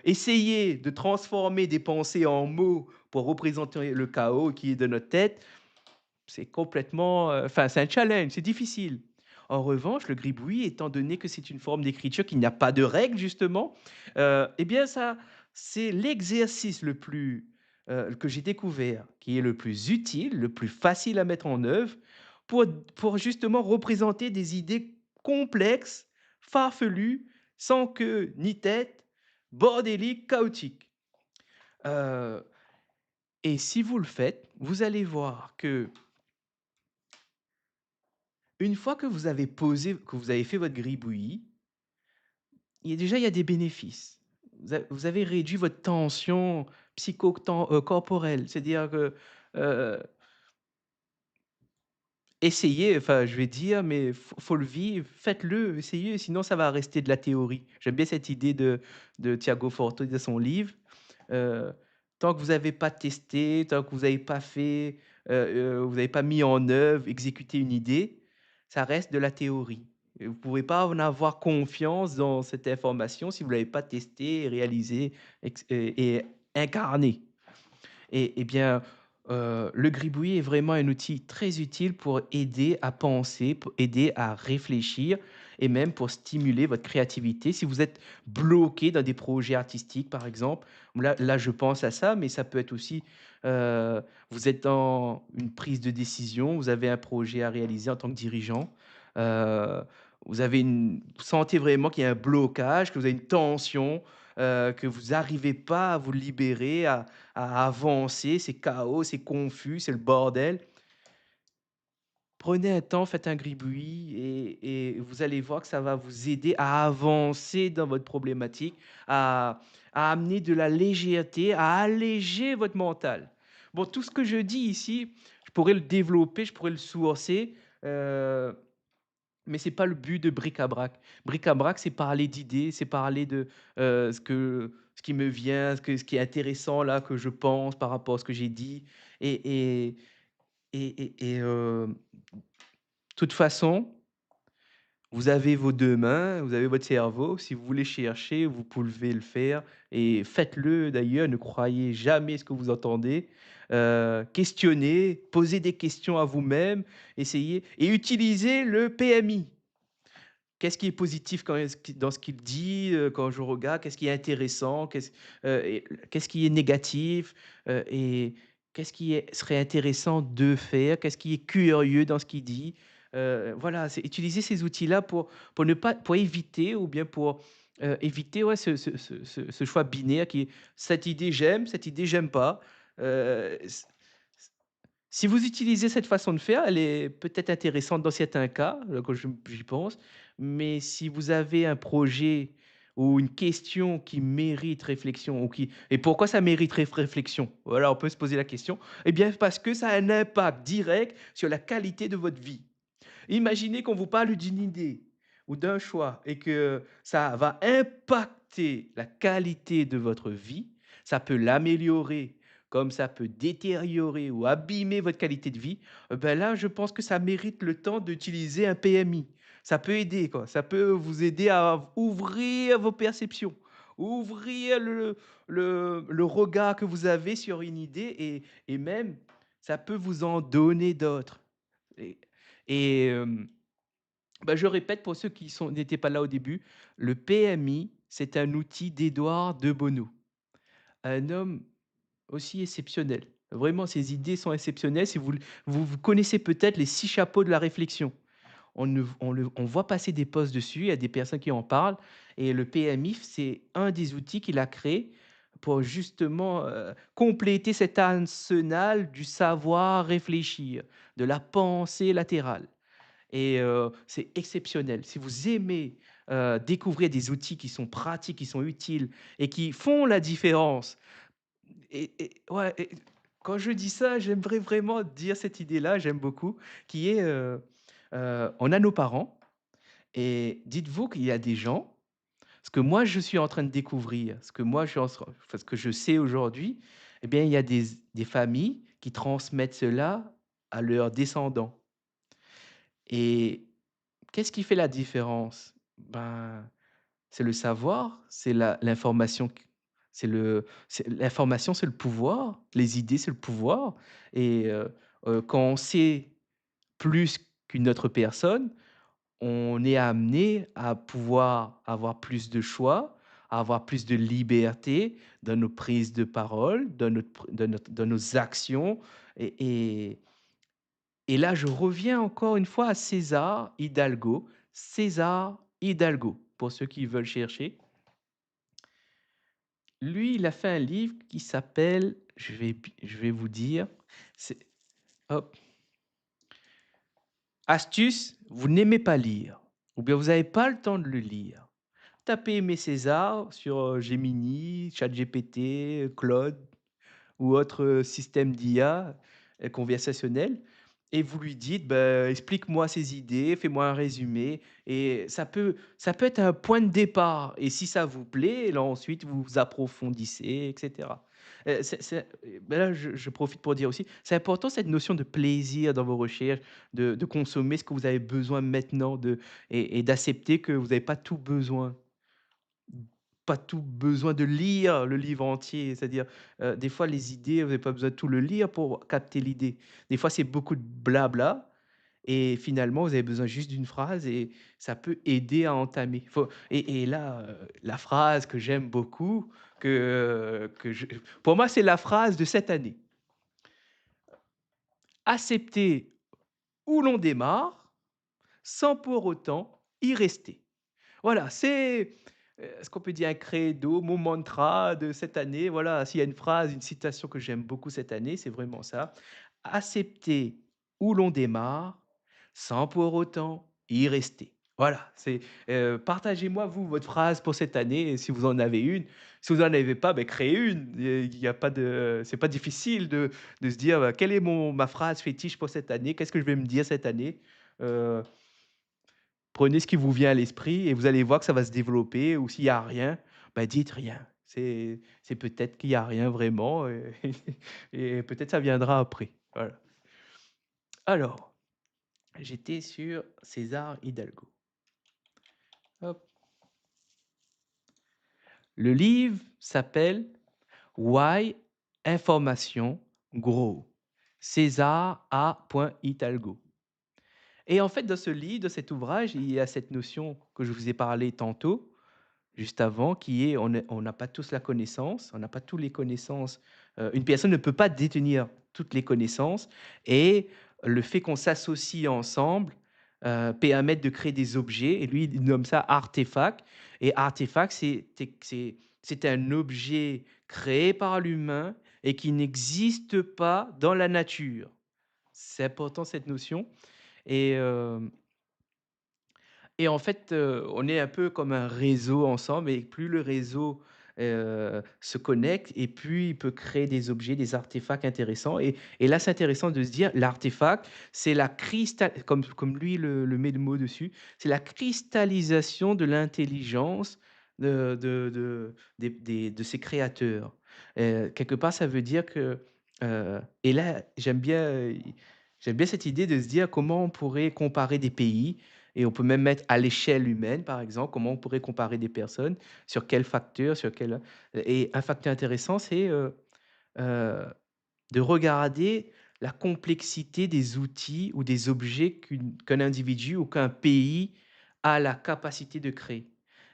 essayer de transformer des pensées en mots pour représenter le chaos qui est de notre tête, c'est complètement, enfin, c'est un challenge, c'est difficile. En revanche, le gribouille, étant donné que c'est une forme d'écriture qui n'a pas de règles justement, et bien ça c'est l'exercice le plus, que j'ai découvert, qui est le plus utile, le plus facile à mettre en œuvre pour justement représenter des idées complexes, farfelues, sans queue ni tête, bordéliques, chaotiques. Heu et si vous le faites, vous allez voir que une fois que vous avez posé que vous avez fait votre gribouillis, il y a des bénéfices. Vous avez réduit votre tension corporelle. C'est-à-dire que, heu, essayez, enfin, je vais dire, mais faut le vivre, faites-le, essayez, sinon ça va rester de la théorie. J'aime bien cette idée de Tiago Forte dans son livre. Heu, tant que vous n'avez pas testé, tant que vous n'avez pas fait, vous n'avez pas mis en œuvre, exécuté une idée, ça reste de la théorie et vous pouvez pas en avoir confiance dans cette information si vous l'avez pas testé, réalisé, et incarné. Et bien, le gribouillis est vraiment un outil très utile pour aider à penser, pour aider à réfléchir et même pour stimuler votre créativité. Si vous êtes bloqué dans des projets artistiques, par exemple, là, je pense à ça, mais ça peut être aussi, vous êtes dans une prise de décision, vous avez un projet à réaliser en tant que dirigeant, heu, vous sentez vraiment qu'il y a un blocage, que vous avez une tension, que vous n'arrivez pas à vous libérer, à avancer, c'est chaos, c'est confus, c'est le bordel. Prenez un temps, faites un gribouillis et vous allez voir que ça va vous aider à avancer dans votre problématique, à amener de la légèreté, à alléger votre mental. Bon, tout ce que je dis ici, je pourrais le développer, je pourrais le sourcer, heu, mais c'est pas le but de bric-à-brac. Bric-à-brac, c'est parler d'idées, c'est parler de, ce qui me vient, ce qui est intéressant là, que je pense par rapport à ce que j'ai dit et et toute façon, vous avez vos 2 mains, vous avez votre cerveau. Si vous voulez chercher, vous pouvez le faire et faites-le d'ailleurs, ne croyez jamais ce que vous entendez. Questionnez, posez des questions à vous-même, essayez et utilisez le PMI. Qu'est-ce qui est positif quand est-ce qui dans ce qu'il dit, quand je regarde? Qu'est-ce qui est intéressant? Qu'est-ce qui est négatif? Et qu'est-ce qui serait intéressant de faire? Qu'est-ce qui est curieux dans ce qu'il dit? Voilà, c'est utiliser ces outils-là pour ne pas pour éviter ou bien pour, éviter, ouais, ce choix binaire qui est: «Cette idée j'aime, cette idée j'aime pas». S Si vous utilisez cette façon de faire, elle est peut-être intéressante dans certains cas, quand j'y pense, mais si vous avez un projet ou une question qui mérite réflexion ou qui et pourquoi ça mérite réflexion? Voilà, on peut se poser la question. Eh bien, parce que ça a un impact direct sur la qualité de votre vie. Imaginez qu'on vous parle d'une idée ou d'un choix et que ça va impacter la qualité de votre vie, ça peut l'améliorer, comme ça peut détériorer ou abîmer votre qualité de vie, ben là, je pense que ça mérite le temps d'utiliser un PMI. Ça peut aider, quoi. Ça peut vous aider à ouvrir vos perceptions, ouvrir le regard que vous avez sur une idée et même, ça peut vous en donner d'autres. Et, et bah, je répète pour ceux qui n'étaient pas là au début, le PMI, c'est un outil d'Édouard de Bono, un homme aussi exceptionnel. Vraiment, ses idées sont exceptionnelles. Si vous connaissez peut-être les 6 chapeaux de la réflexion. On voit passer des posts dessus, il y a des personnes qui en parlent et le PMI, c'est un des outils qu'il a créé pour justement, compléter cet arsenal du savoir réfléchir, de la pensée latérale. Et c'est exceptionnel. Si vous aimez, découvrir des outils qui sont pratiques, qui sont utiles et qui font la différence et ouais et quand je dis ça, j'aimerais vraiment dire cette idée-là, j'aime beaucoup, qui est, on a nos parents et dites-vous qu'il y a des gens ce que moi je suis en train de découvrir, ce que moi je suis en train enfin ce que je sais aujourd'hui, eh bien il y a des familles qui transmettent cela à leurs descendants et qu'est-ce qui fait la différence? Ben, c'est le savoir, c'est l'information q c'est l'information, c'est le pouvoir, les idées, c'est le pouvoir et quand on sait plus qu'une autre personne, on est amené à pouvoir avoir plus de choix, à avoir plus de liberté dans nos prises de parole, dans nos actions et et là, je reviens encore une fois à César Hidalgo. César Hidalgo, pour ceux qui veulent chercher. Lui, il a fait un livre qui s'appelle, je vais vous dire, c'est, hop, Astuce, vous n'aimez pas lire, ou bien vous n'avez pas le temps de le lire. Tapez Aimé César sur Gemini, ChatGPT, Claude, ou autre, système d'IA, conversationnel et vous lui dites: «Bah, explique-moi ces idées, fais-moi un résumé» et ça peut être un point de départ et si ça vous plaît, là, ensuite, vous approfondissez et cetera. Bah, là, je profite pour dire aussi, c'est important cette notion de plaisir dans vos recherches, de consommer ce que vous avez besoin maintenant de et d'accepter que vous n'avez pas tout besoin de lire le livre entier. C'est-à-dire, des fois les idées, vous avez pas besoin de tout le lire pour capter l'idée. Des fois, c'est beaucoup de blabla et finalement, vous avez besoin juste d'une phrase et ça peut aider à entamer. Faut et là, la phrase que j'aime beaucoup, que je pour moi, c'est la phrase de cette année: «Accepter où l'on démarre, sans pour autant y rester». Voilà, c'est, ce qu'on peut dire un credo, mon mantra de cette année. Voilà, s'il y a une phrase, une citation que j'aime beaucoup cette année, c'est vraiment ça. Accepter où l'on démarre, sans pour autant y rester. Voilà, partagez-moi vous votre phrase pour cette année et si vous en avez une. Si vous en avez pas, beh, créez une. Il y a pas de c'est pas difficile de se dire: «Quelle est ma phrase fétiche pour cette année? Qu'est-ce que je vais me dire cette année?» heu Prenez ce qui vous vient à l'esprit et vous allez voir que ça va se développer ou s'il y a rien, bah, dites rien. C'est peut-être qu'il y a rien vraiment, et peut-être ça viendra après. Voilà. Alors, j'étais sur César Hidalgo. Hop. Le livre s'appelle Why Information Grow. César A. Hidalgo. Et en fait, dans ce livre, dans cet ouvrage, il y a cette notion que je vous ai parlé tantôt, juste avant, qui est on n'a pas tous la connaissance, on n'a pas tous les connaissances, une personne ne peut pas détenir toutes les connaissances et le fait qu'on s'associe ensemble, permettre de créer des objets et lui, il nomme ça artefact et artefact, c'est un objet créé par l'humain et qui n'existe pas dans la nature. c'est important cette notion et hem et en fait, on est un peu comme un réseau ensemble et plus le réseau, se connecte et plus il peut créer des objets, des artefacts intéressants et là, c'est intéressant de se dire l'artefact, c'est la cristal comme lui le met le mot dessus, c'est la cristallisation de l'intelligence de ses créateurs. Quelque part, ça veut dire que, et là, j'aime bien cette idée de se dire comment on pourrait comparer des pays et on peut même mettre à l'échelle humaine, par exemple, comment on pourrait comparer des personnes, sur quel facteur, sur quel et un facteur intéressant, c'est, heu, de regarder la complexité des outils ou des objets qu'un individu ou qu'un pays a la capacité de créer.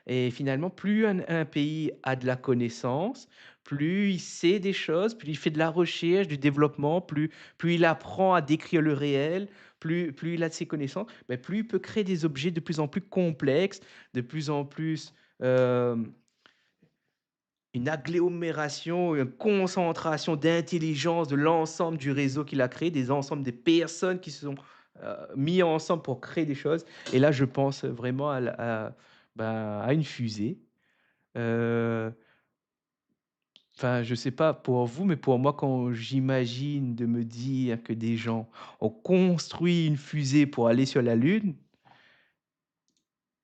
Et finalement, plus un pays a de la connaissance, plus il sait des choses, plus il fait de la recherche, du développement, plus il apprend à décrire le réel, plus il a de ses connaissances, beh, plus il peut créer des objets de plus en plus complexes, de plus en plus, hem une agglomération, une concentration d'intelligence de l'ensemble du réseau qu'il a créé, des ensembles des personnes qui se sont, mis ensemble pour créer des choses et là, je pense vraiment à une fusée. Heu, enfin, je sais pas pour vous, mais pour moi, quand j'imagine de me dire que des gens ont construit une fusée pour aller sur la lune,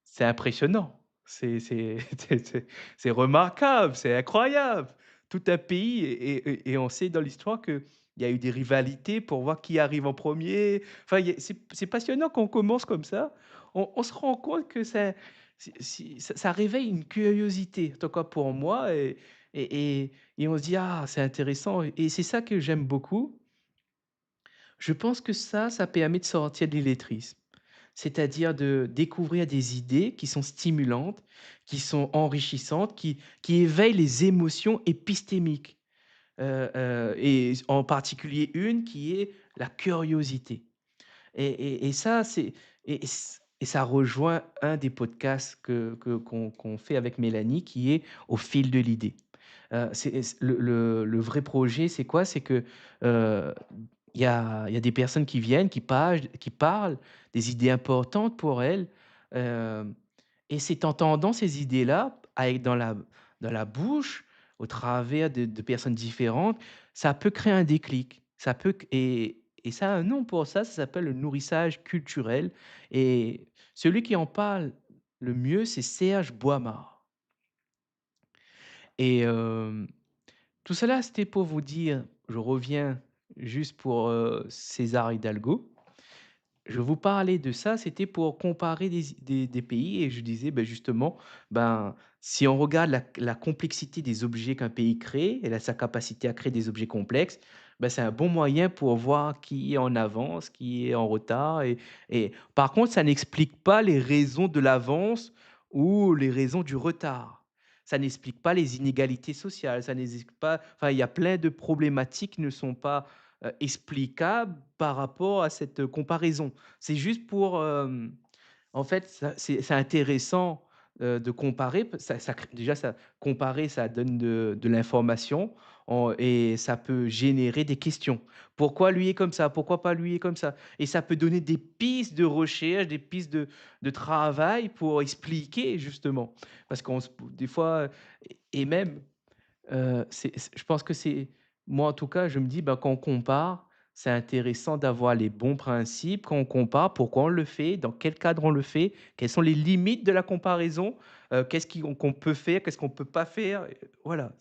c'est impressionnant. C'est c'est remarquable, c'est incroyable. Tout un pays et on sait dans l'histoire qu'il y a eu des rivalités pour voir qui arrive en premier. Enfin, il y a c'est passionnant quand on commence comme ça. On se rend compte que ça réveille une curiosité, en tout cas pour moi et et on se dit: «Ah, c'est intéressant» et c'est ça que j'aime beaucoup. Je pense que ça permet de sortir de l'illettrisme. C'est-à-dire de découvrir des idées qui sont stimulantes, qui sont enrichissantes, qui éveillent les émotions épistémiques, et en particulier une qui est la curiosité et ça, c'est et ça rejoint un des podcasts qu'on fait avec Mélanie qui est «Au fil de l'idée». C'est le vrai projet, c'est quoi? C'est que, heu, il y a des personnes qui viennent, qui parlent des idées importantes pour elles, hem et c'est en entendant ces idées-là, avec dans la bouche, au travers de personnes différentes, ça peut créer un déclic. Ça peut q et ça a un nom pour ça s'appelle le nourrissage culturel et celui qui en parle le mieux, c'est Serge Boimard et tout cela, c'était pour vous dire, je reviens juste pour, César Hidalgo. Je vous parlais de ça, c'était pour comparer des pays et je disais, ben justement, ben, si on regarde la complexité des objets qu'un pays crée, et sa capacité à créer des objets complexes, ben c'est un bon moyen pour voir qui est en avance, qui est en retard et par contre, ça n'explique pas les raisons de l'avance ou les raisons du retard. Ça n'explique pas les inégalités sociales, ça n'explique pas enfin, il y a plein de problématiques qui ne sont pas, explicables par rapport à cette comparaison. C'est juste pour, en fait, ça c'est intéressant, de comparer, ça crée déjà ça comparer, ça donne de l'information et ça peut générer des questions. Pourquoi lui est comme ça? Pourquoi pas lui est comme ça? Et ça peut donner des pistes de recherche, des pistes de travail pour expliquer justement. Parce qu'on se des fois, et même je pense que c'est moi, en tout cas, je me dis, bah, quand on compare, c'est intéressant d'avoir les bons principes. Quand on compare, pourquoi on le fait? Dans quel cadre on le fait? Quelles sont les limites de la comparaison? Qu'est-ce qu'on peut faire? Qu'est-ce qu'on peut pas faire? Voilà,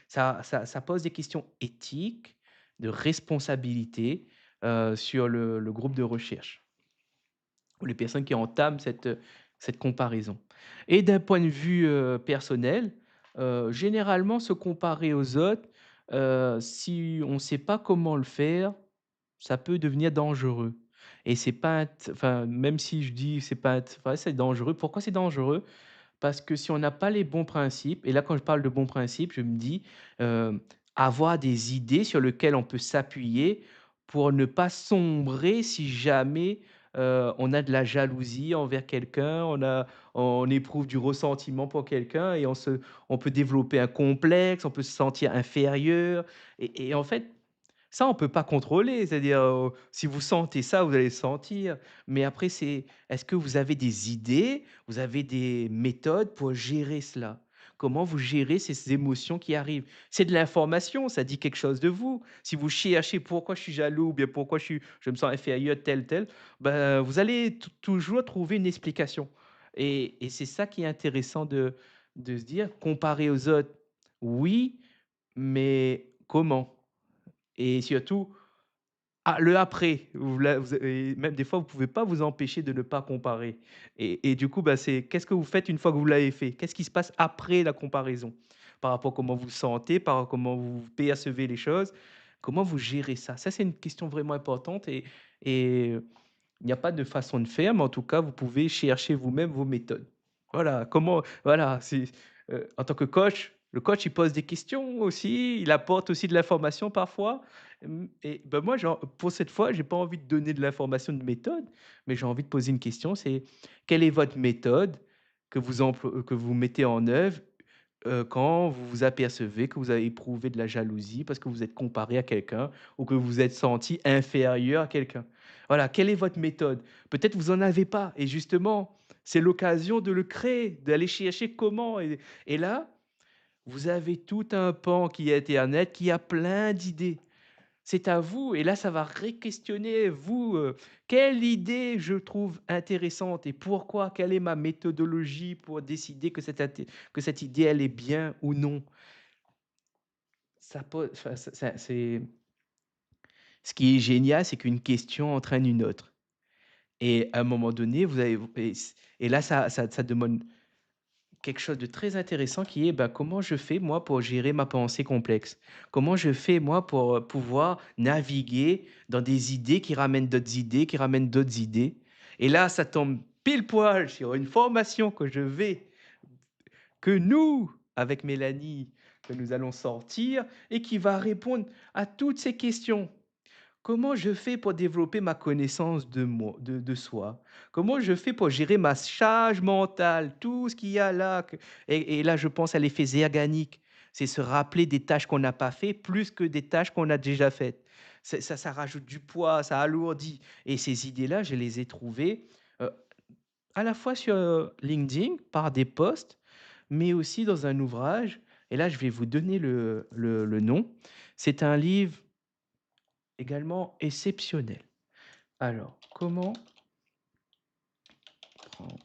ça pose des questions éthiques, de responsabilité, sur le groupe de recherche ou les personnes qui entament cette comparaison et d'un point de vue, personnel, généralement se comparer aux autres, si on ne sait pas comment le faire, ça peut devenir dangereux et c'est pas int enfin, même si je dis c'est pas int enfin, c'est dangereux. Pourquoi c'est dangereux? Parce que si on n'a pas les bons principes et là, quand je parle de bons principes, je me dis, avoir des idées sur lesquelles on peut s'appuyer pour ne pas sombrer si jamais, on a de la jalousie envers quelqu'un, on éprouve du ressentiment pour quelqu'un et on peut développer un complexe, on peut se sentir inférieur et en fait, Ça, on peut pas contrôler, c'est-à-dire, si vous sentez ça, vous allez le sentir. Mais après, c'est est-ce que vous avez des idées, vous avez des méthodes pour gérer cela? Comment vous gérez ces émotions qui arrivent? C'est de l'information, ça dit quelque chose de vous. Si vous cherchez pourquoi je suis jaloux ou bien pourquoi je me sens inférieur tel, ben, vous allez toujours trouver une explication et c'est ça qui est intéressant de se dire, comparer aux autres, oui, mais comment? Et surtout, le après, vous et même des fois, vous pouvez pas vous empêcher de ne pas comparer et du coup, bah, c'est qu'est-ce que vous faites une fois que vous l'avez fait? Qu'est-ce qui se passe après la comparaison? Par rapport à comment vous vous sentez, par rapport à comment vous percevez les choses, comment vous gérez ça? Ça, c'est une question vraiment importante et il n'y a pas de façon de faire, mais en tout cas, vous pouvez chercher vous-même vos méthodes. Voilà, comment voilà, c'est, en tant que coach, le coach, il pose des questions aussi, il apporte aussi de l'information parfois, et ben, moi, genre, pour cette fois, j'ai pas envie de donner de l'information de méthode, mais j'ai envie de poser une question, c'est: quelle est votre méthode que vous mettez en œuvre, quand vous vous apercevez que vous avez éprouvé de la jalousie parce que vous êtes comparé à quelqu'un ou que vous vous êtes senti inférieur à quelqu'un? Voilà, quelle est votre méthode? Peut-être vous en avez pas et justement, c'est l'occasion de le créer, d'aller chercher comment et là, vous avez tout un pan qui est internet, qui a plein d'idées. C'est à vous et là, ça va questionner vous, quelle idée je trouve intéressante et pourquoi? Quelle est ma méthodologie pour décider que cette idée, elle est bien ou non? Ça pose enfin, ça c'est ce qui est génial, c'est qu'une question entraîne une autre. Et à un moment donné, vous avez et là, ça demande quelque chose de très intéressant qui est, bah, comment je fais moi pour gérer ma pensée complexe? Comment je fais moi pour, pouvoir naviguer dans des idées qui ramènent d'autres idées, qui ramènent d'autres idées? Et là, ça tombe pile poil sur une formation que nous, avec Mélanie, que nous allons sortir et qui va répondre à toutes ces questions. Comment je fais pour développer ma connaissance de moi de soi? Comment je fais pour gérer ma charge mentale? Tout ce qu'il y a là et là, je pense à l'effet Zeigarnik. C'est se rappeler des tâches qu'on n'a pas fait plus que des tâches qu'on a déjà faites. Ça rajoute du poids, ça alourdit et ces idées-là, je les ai trouvées, heu, à la fois sur, LinkedIn par des posts, mais aussi dans un ouvrage et là, je vais vous donner le nom. C'est un livre également exceptionnel. Alors, comment prendre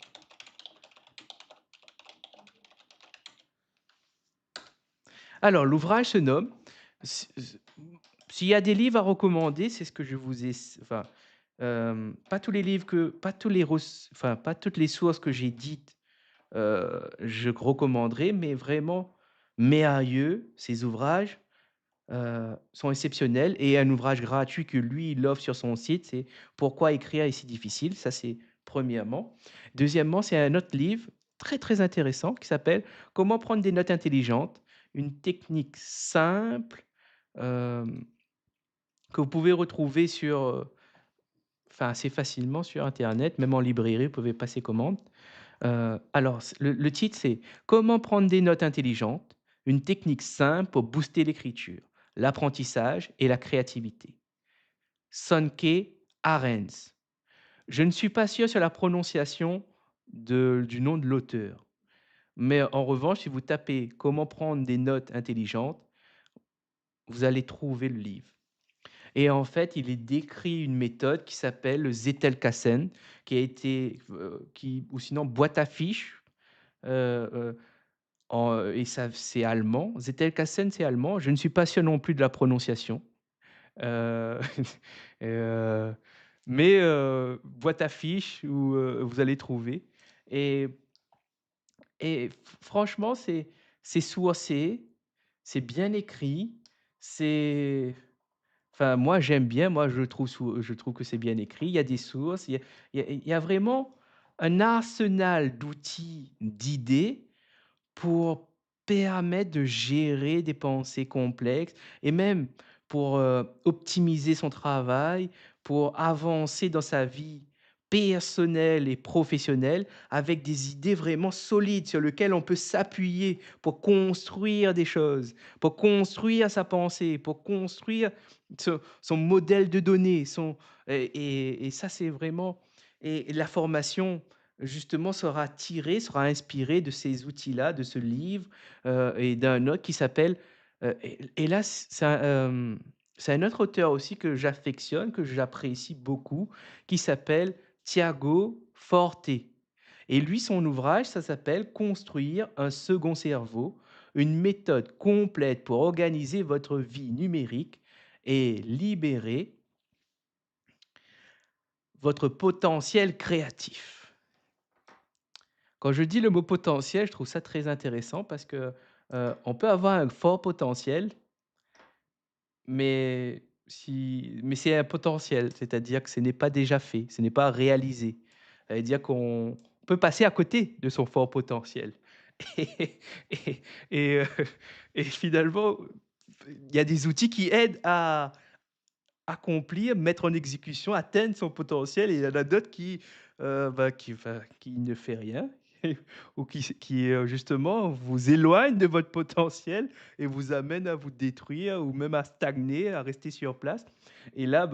alors l'ouvrage se nomme s s'il y a des livres à recommander, c'est ce que je vous ai enfin, pas tous les pas toutes les sources que j'ai dites, je recommanderais, mais vraiment merveilleux, ces ouvrages, sont exceptionnels et un ouvrage gratuit que lui, il offre sur son site, c'est «Pourquoi écrire est si difficile?» ça, c'est premièrement. Deuxièmement, c'est un autre livre très, très intéressant qui s'appelle «Comment prendre des notes intelligentes», une technique simple, hem, que vous pouvez retrouver sur, assez facilement sur internet, même en librairie, vous pouvez passer commande. Alors le titre c'est «Comment prendre des notes intelligentes, une technique simple pour booster l'écriture, l'apprentissage et la créativité». Sonke Arens. Je ne suis pas sûr sur la prononciation du nom de l'auteur, mais en revanche, si vous tapez «Comment prendre des notes intelligentes», vous allez trouver le livre et en fait, il est décrit une méthode qui s'appelle le Zettelkasten, qui a été, qui ou sinon boîte à fiches, heu et ça c'est allemand. Zettelkasten, c'est allemand. Je ne suis pas sûr non plus de la prononciation. Heu, heu, mais boîte à fiches où, vous allez trouver et franchement, c'est sourcé, c'est bien écrit, c'est moi j'aime bien, moi je trouve que c'est bien écrit. Il y a des sources, il y a vraiment un arsenal d'outils, d'idées pour permettre de gérer des pensées complexes et même pour, optimiser son travail, pour avancer dans sa vie personnel et professionnel avec des idées vraiment solides sur lesquelles on peut s'appuyer pour construire des choses, pour construire sa pensée, pour construire son modèle de données, et ça, c'est vraiment et la formation, justement, sera inspirée de ces outils-là, de ce livre, et d'un autre qui s'appelle, et là, c'est un autre auteur aussi que j'affectionne, que j'apprécie beaucoup, qui s'appelle Tiago Forte. Et lui, son ouvrage, ça s'appelle «Construire un second cerveau, une méthode complète pour organiser votre vie numérique et libérer votre potentiel créatif». Quand je dis le mot potentiel, je trouve ça très intéressant parce que, on peut avoir un fort potentiel, mais c'est un potentiel, c'est-à-dire que ce n'est pas déjà fait, ce n'est pas réalisé. Ça veut dire qu'on peut passer à côté de son fort potentiel. Et et et et finalement, il y a des outils qui aident à accomplir, mettre en exécution, atteindre son potentiel, et il y en a d'autres qui ne fait rien ou justement vous éloigne de votre potentiel et vous amène à vous détruire ou même à stagner, à rester sur place. Et là,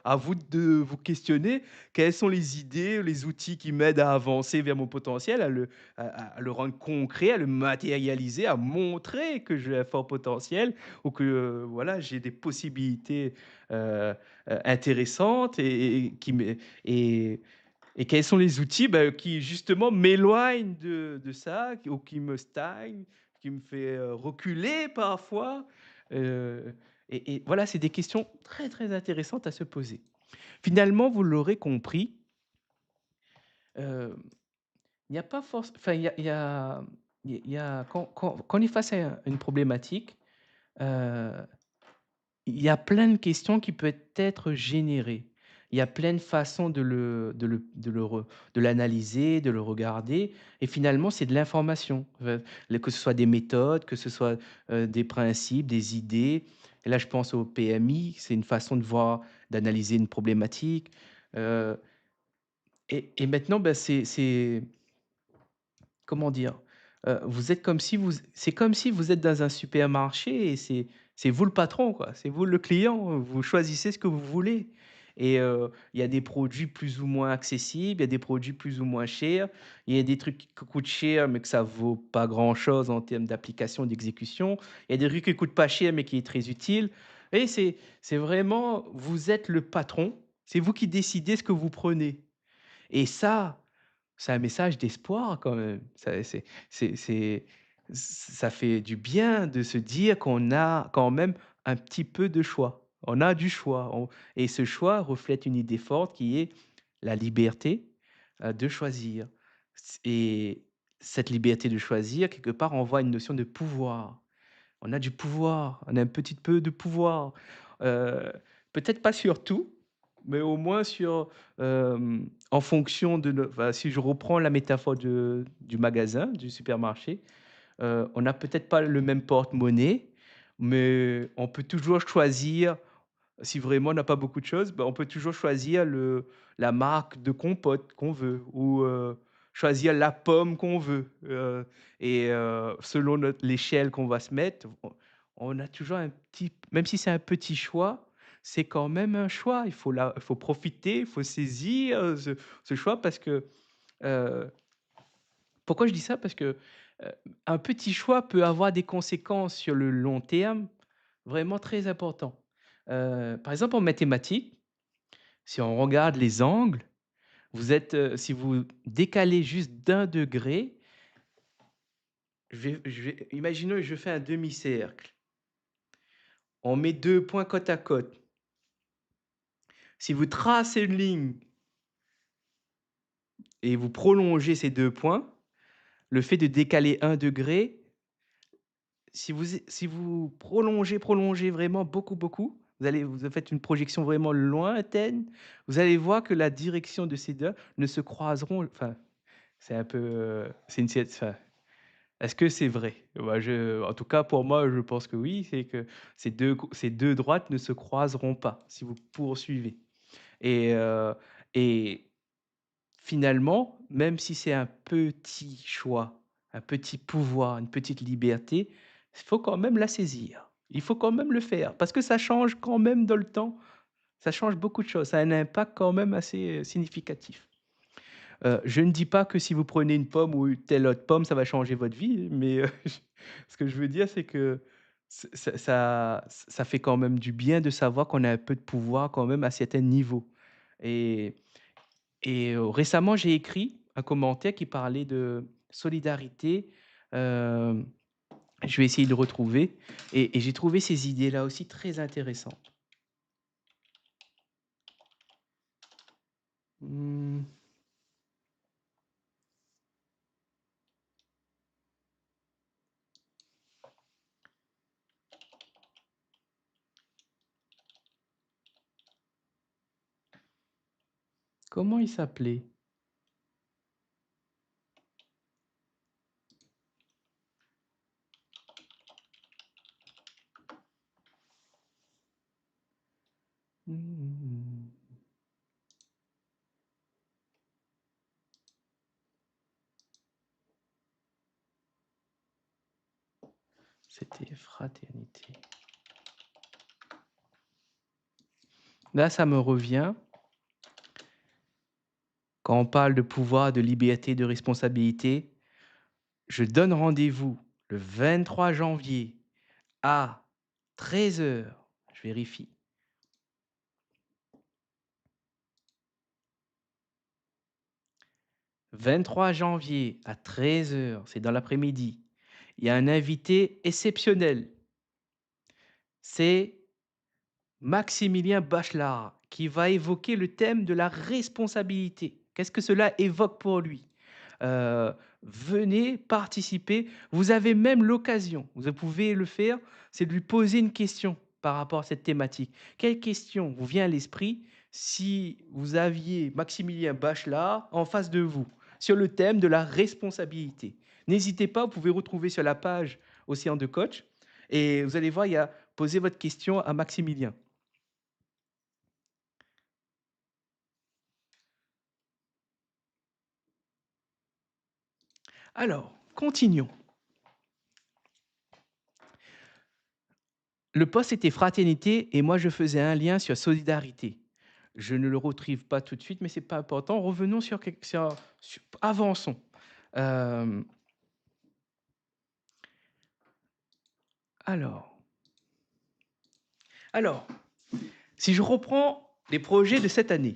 à vous de vous questionner: quelles sont les idées, les outils qui m'aident à avancer vers mon potentiel, à le rendre concret, à le matérialiser, à montrer que j'ai un fort potentiel ou que, voilà, j'ai des possibilités heu intéressantes et qui me et quels sont les outils, qui justement m'éloignent de ça, ou qui me stagnent, qui me fait, reculer parfois, et voilà, c'est des questions très, très intéressantes à se poser. Finalement, vous l'aurez compris, hem, il n'y a pas forc enfin, il y a quand on est face à une problématique, heu il y a plein de questions qui peuvent être générées. Il y a plein de façons de l'analyser, de le regarder, et finalement, c'est de l'information. Que ce soit des méthodes, que ce soit, des principes, des idées. Et là, je pense au PMI, c'est une façon de voir, d'analyser une problématique, heu et maintenant, c'est comment dire? Vous êtes comme si vous c'est comme si vous êtes dans un supermarché et c'est vous le patron, quoi. C'est vous le client, vous choisissez ce que vous voulez, et il y a des produits plus ou moins accessibles, il y a des produits plus ou moins chers, il y a des trucs qui coûtent cher, mais que ça vaut pas grand-chose en termes d'application, d'exécution. Il y a des trucs qui coûtent pas cher, mais qui est très utile, et c'est vraiment vous êtes le patron, c'est vous qui décidez ce que vous prenez, et ça, c'est un message d'espoir quand même. C'est ça fait du bien de se dire qu'on a quand même un petit peu de choix. On a du choix, et ce choix reflète une idée forte qui est la liberté, de choisir. Et cette liberté de choisir, quelque part, renvoie à une notion de pouvoir. On a du pouvoir, on a un petit peu de pouvoir, heu, peut-être pas sur tout, mais au moins en fonction de no enfin, si je reprends la métaphore du magasin, du supermarché, on n'a peut-être pas le même porte-monnaie, mais on peut toujours choisir. Si vraiment on n'a pas beaucoup de choses, on peut toujours choisir la marque de compote qu'on veut, ou, choisir la pomme qu'on veut, et selon l'échelle qu'on va se mettre, on a toujours un petit, même si c'est un petit choix, c'est quand même un choix. Il faut profiter, il faut saisir, ce choix, parce que, heu pourquoi je dis ça? Parce que, un petit choix peut avoir des conséquences sur le long terme vraiment très importants. Par exemple, en mathématiques, si on regarde les angles, si vous décalez juste d'1 degré, imaginons, je fais un demi-cercle. On met 2 points côte à côte. Si vous tracez une ligne et vous prolongez ces 2 points, le fait de décaler 1 degré, si vous prolongez vraiment beaucoup, beaucoup, vous faites une projection vraiment lointaine, vous allez voir que la direction de ces 2 ne se croiseront, enfin, c'est un peu, c'est une cer enfin, est-ce que c'est vrai? Bah, en tout cas, pour moi, je pense que oui, c'est que ces 2 droites ne se croiseront pas si vous poursuivez, et finalement, même si c'est un petit choix, un petit pouvoir, une petite liberté, il faut quand même la saisir. Il faut quand même le faire parce que ça change quand même dans le temps. Ça change beaucoup de choses. Ça a un impact quand même assez, significatif. Je ne dis pas que si vous prenez une pomme ou telle autre pomme, ça va changer votre vie, mais, ce que je veux dire, c'est que ça fait quand même du bien de savoir qu'on a un peu de pouvoir quand même à certains niveaux et récemment, j'ai écrit un commentaire qui parlait de solidarité, hem, je vais essayer de le retrouver et j'ai trouvé ces idées-là aussi très intéressantes. Mmh, comment il s'appelait? Mmh, c'était fraternité. Là, ça me revient quand on parle de pouvoir, de liberté, de responsabilité. Je donne rendez-vous le 23 janvier à 13 heures. Je vérifie. 23 janvier à 13 heures, c'est dans l'après-midi. Il y a un invité exceptionnel. C'est Maximilien Bachelard qui va évoquer le thème de la responsabilité. Qu'est-ce que cela évoque pour lui? Heu, Venez participer. Vous avez même l'occasion, vous pouvez le faire, c'est de lui poser une question par rapport à cette thématique. Quelle question vous vient à l'esprit si vous aviez Maximilien Bachelard en face de vous, sur le thème de la responsabilité? N'hésitez pas, vous pouvez retrouver sur la page Océan de coach et vous allez voir, il y a posez votre question à Maximilien. Alors, continuons. Le poste était fraternité et moi je faisais un lien sur solidarité. Je ne le retrouve pas tout de suite, mais c'est pas important. Revenons avançons. Hem, alors alors, si je reprends les projets de cette année,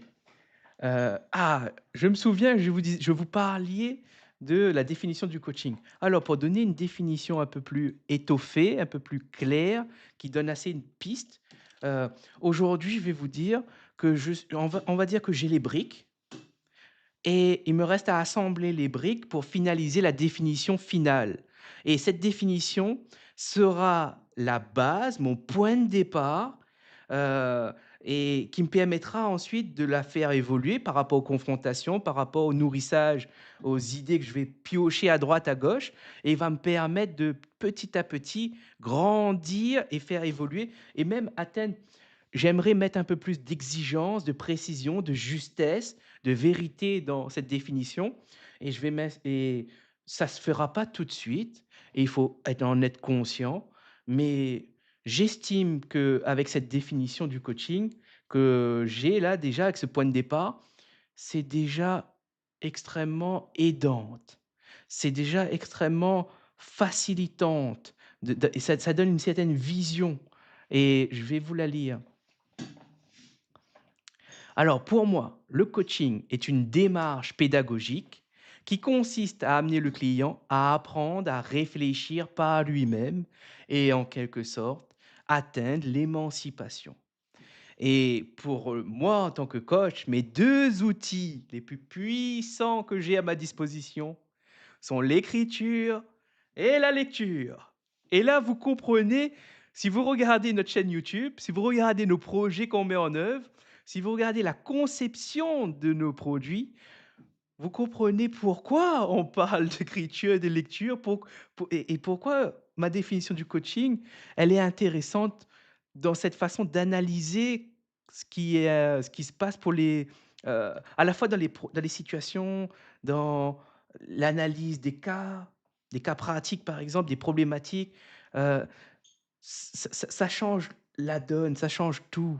je me souviens, je vous parliez de la définition du coaching. Alors pour donner une définition un peu plus étoffée, un peu plus claire, qui donne assez une piste, heu, aujourd'hui, je vais vous dire que on va dire que j'ai les briques et il me reste à assembler les briques pour finaliser la définition finale et cette définition sera la base, mon point de départ, heu et qui me permettra ensuite de la faire évoluer par rapport aux confrontations, par rapport au nourrissage, aux idées que je vais piocher à droite, à gauche et va me permettre de petit à petit grandir et faire évoluer et même atteindre. J'aimerais mettre un peu plus d'exigence, de précision, de justesse, de vérité dans cette définition et je vais mettre et ça se fera pas tout de suite et il faut en être conscient, mais j'estime qu'avec cette définition du coaching que j'ai là déjà avec ce point de départ, c'est déjà extrêmement aidante. C'est déjà extrêmement facilitante et ça donne une certaine vision et je vais vous la lire. Alors pour moi, le coaching est une démarche pédagogique qui consiste à amener le client à apprendre à réfléchir par lui-même et en quelque sorte atteindre l'émancipation. Et pour moi, en tant que coach, mes deux outils les plus puissants que j'ai à ma disposition sont l'écriture et la lecture. Et là, vous comprenez, si vous regardez notre chaîne YouTube, si vous regardez nos projets qu'on met en œuvre, si vous regardez la conception de nos produits, vous comprenez pourquoi on parle d'écriture et de lecture et pourquoi ma définition du coaching, elle est intéressante dans cette façon d'analyser ce qui se passe pour à la fois dans les situations, dans l'analyse des cas pratiques, par exemple, des problématiques, heu, ça change la donne, ça change tout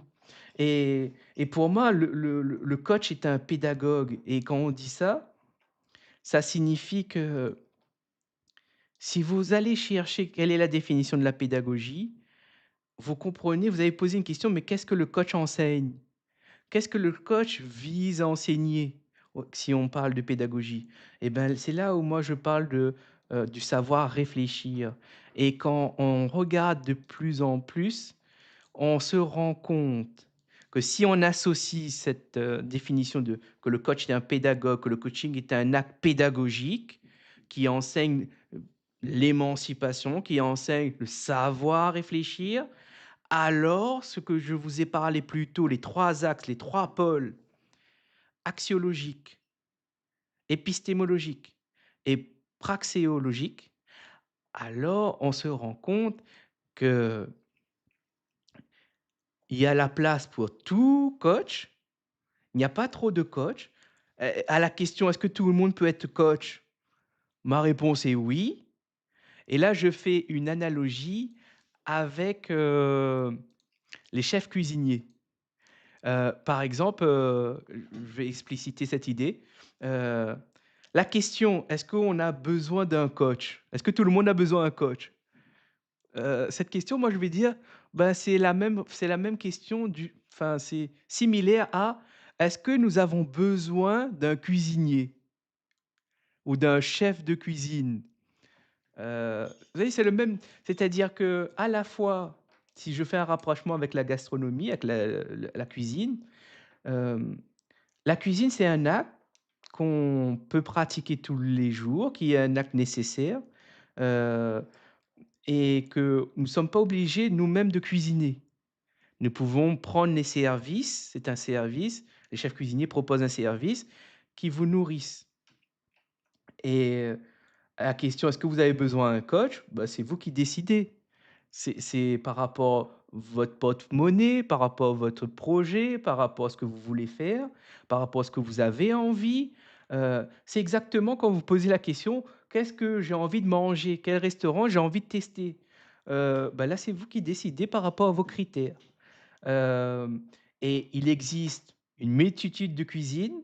et pour moi, le coach est un pédagogue et quand on dit ça, ça signifie que si vous allez chercher quelle est la définition de la pédagogie, vous comprenez, vous avez posé une question: «Mais qu'est-ce que le coach enseigne?» Qu'est-ce que le coach vise à enseigner? Si on parle de pédagogie? Et ben, c'est là où moi je parle du savoir réfléchir et quand on regarde de plus en plus, on se rend compte que si on associe cette, définition de que le coach est un pédagogue, que le coaching est un acte pédagogique qui enseigne, l'émancipation, qui enseigne le savoir réfléchir, alors ce que je vous ai parlé plus tôt, les 3 axes, les 3 pôles axiologique, épistémologique et praxéologique, alors on se rend compte qu'il y a la place pour tout coach. Il n'y a pas trop de coach. À la question: «Est-ce que tout le monde peut être coach?» Ma réponse est «oui» et là je fais une analogie avec, les chefs cuisiniers. Par exemple, je vais expliciter cette idée. Heu, la question: «Est-ce qu'on a besoin d'un coach?» Est-ce que tout le monde a besoin d'un coach? Cette question, moi, je vais dire, bah, c'est la même question enfin, c'est similaire à: «Est-ce que nous avons besoin d'un cuisinier ou d'un chef de cuisine?» Vous voyez, c'est le même c'est-à-dire que à la fois, si je fais un rapprochement avec la gastronomie, avec la cuisine, hem la cuisine, c'est un acte qu'on peut pratiquer tous les jours, qui est un acte nécessaire, heu et que nous ne sommes pas obligés nous-mêmes de cuisiner. Nous pouvons prendre les services, c'est un service, les chefs cuisiniers proposent un service qui vous nourrissent et à la question: «Est-ce que vous avez besoin d'un coach?» Bah, c'est vous qui décidez. C'est par rapport votre porte-monnaie, par rapport à votre projet, par rapport à ce que vous voulez faire, par rapport à ce que vous avez envie. C'est exactement quand vous posez la question: «Qu'est-ce que j'ai envie de manger? Quel restaurant j'ai envie de tester?» Bah, là, c'est vous qui décidez par rapport à vos critères. Hem et il existe une multitude de cuisines,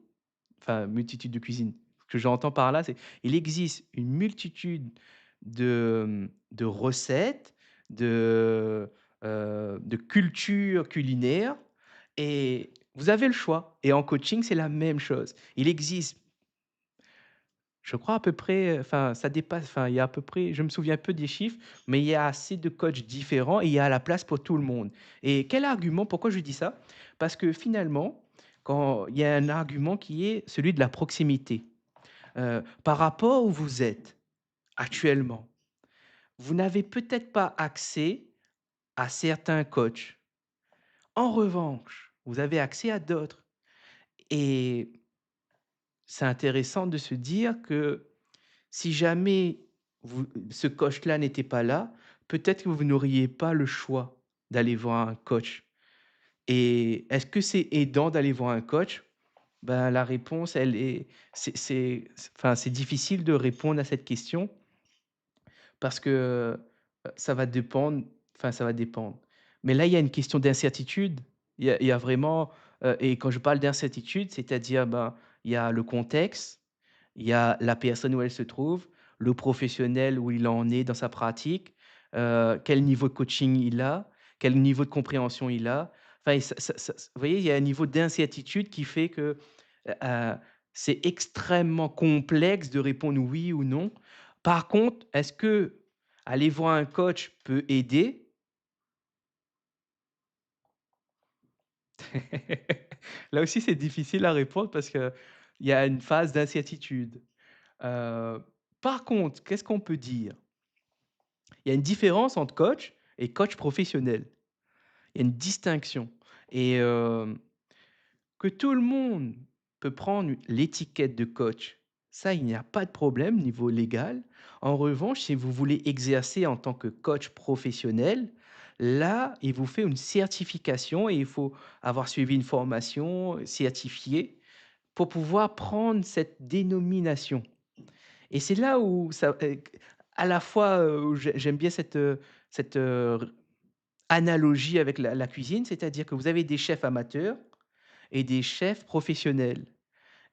enfin multitude de cuisines. Ce que j'entends par là, c'est il existe une multitude de recettes, de cultures culinaires et vous avez le choix et en coaching, c'est la même chose. Il existe, je crois à peu près, enfin ça dépasse, enfin il y a à peu près, je me souviens peu des chiffres, mais il y a assez de coachs différents et il y a la place pour tout le monde. Et quel argument? Pourquoi je dis ça? Parce que finalement, quand il y a un argument qui est celui de la proximité. Par rapport où vous êtes actuellement, vous n'avez peut-être pas accès à certains coachs. En revanche, vous avez accès à d'autres et c'est intéressant de se dire que si jamais ce coach-là n'était pas là, peut-être que vous n'auriez pas le choix d'aller voir un coach et est-ce que c'est aidant d'aller voir un coach? Ben, la réponse, elle est enfin, c'est difficile de répondre à cette question parce que, ça va dépendre, enfin, ça va dépendre. Mais là, il y a une question d'incertitude. Il y a vraiment, et quand je parle d'incertitude, c'est-à-dire, ben, il y a le contexte, il y a la personne où elle se trouve, le professionnel où il en est dans sa pratique, quel niveau de coaching il a, quel niveau de compréhension il a. Enfin et vous voyez, il y a un niveau d'incertitude qui fait que, c'est extrêmement complexe de répondre oui ou non. Par contre, est-ce que aller voir un coach peut aider? Là aussi, c'est difficile à répondre parce qu'il y a une phase d'incertitude. Heu, par contre, qu'est-ce qu'on peut dire? Il y a une différence entre coach et coach professionnel. Il y a une distinction et que tout le monde peut prendre l'étiquette de coach, ça, il n'y a pas de problème niveau légal. En revanche, si vous voulez exercer en tant que coach professionnel, là, il vous fait une certification et il faut avoir suivi une formation certifiée. pour pouvoir prendre cette dénomination. Et c'est là où ça, à la fois, où j'aime bien cette, analogie avec la cuisine, c'est-à-dire que vous avez des chefs amateurs et des chefs professionnels.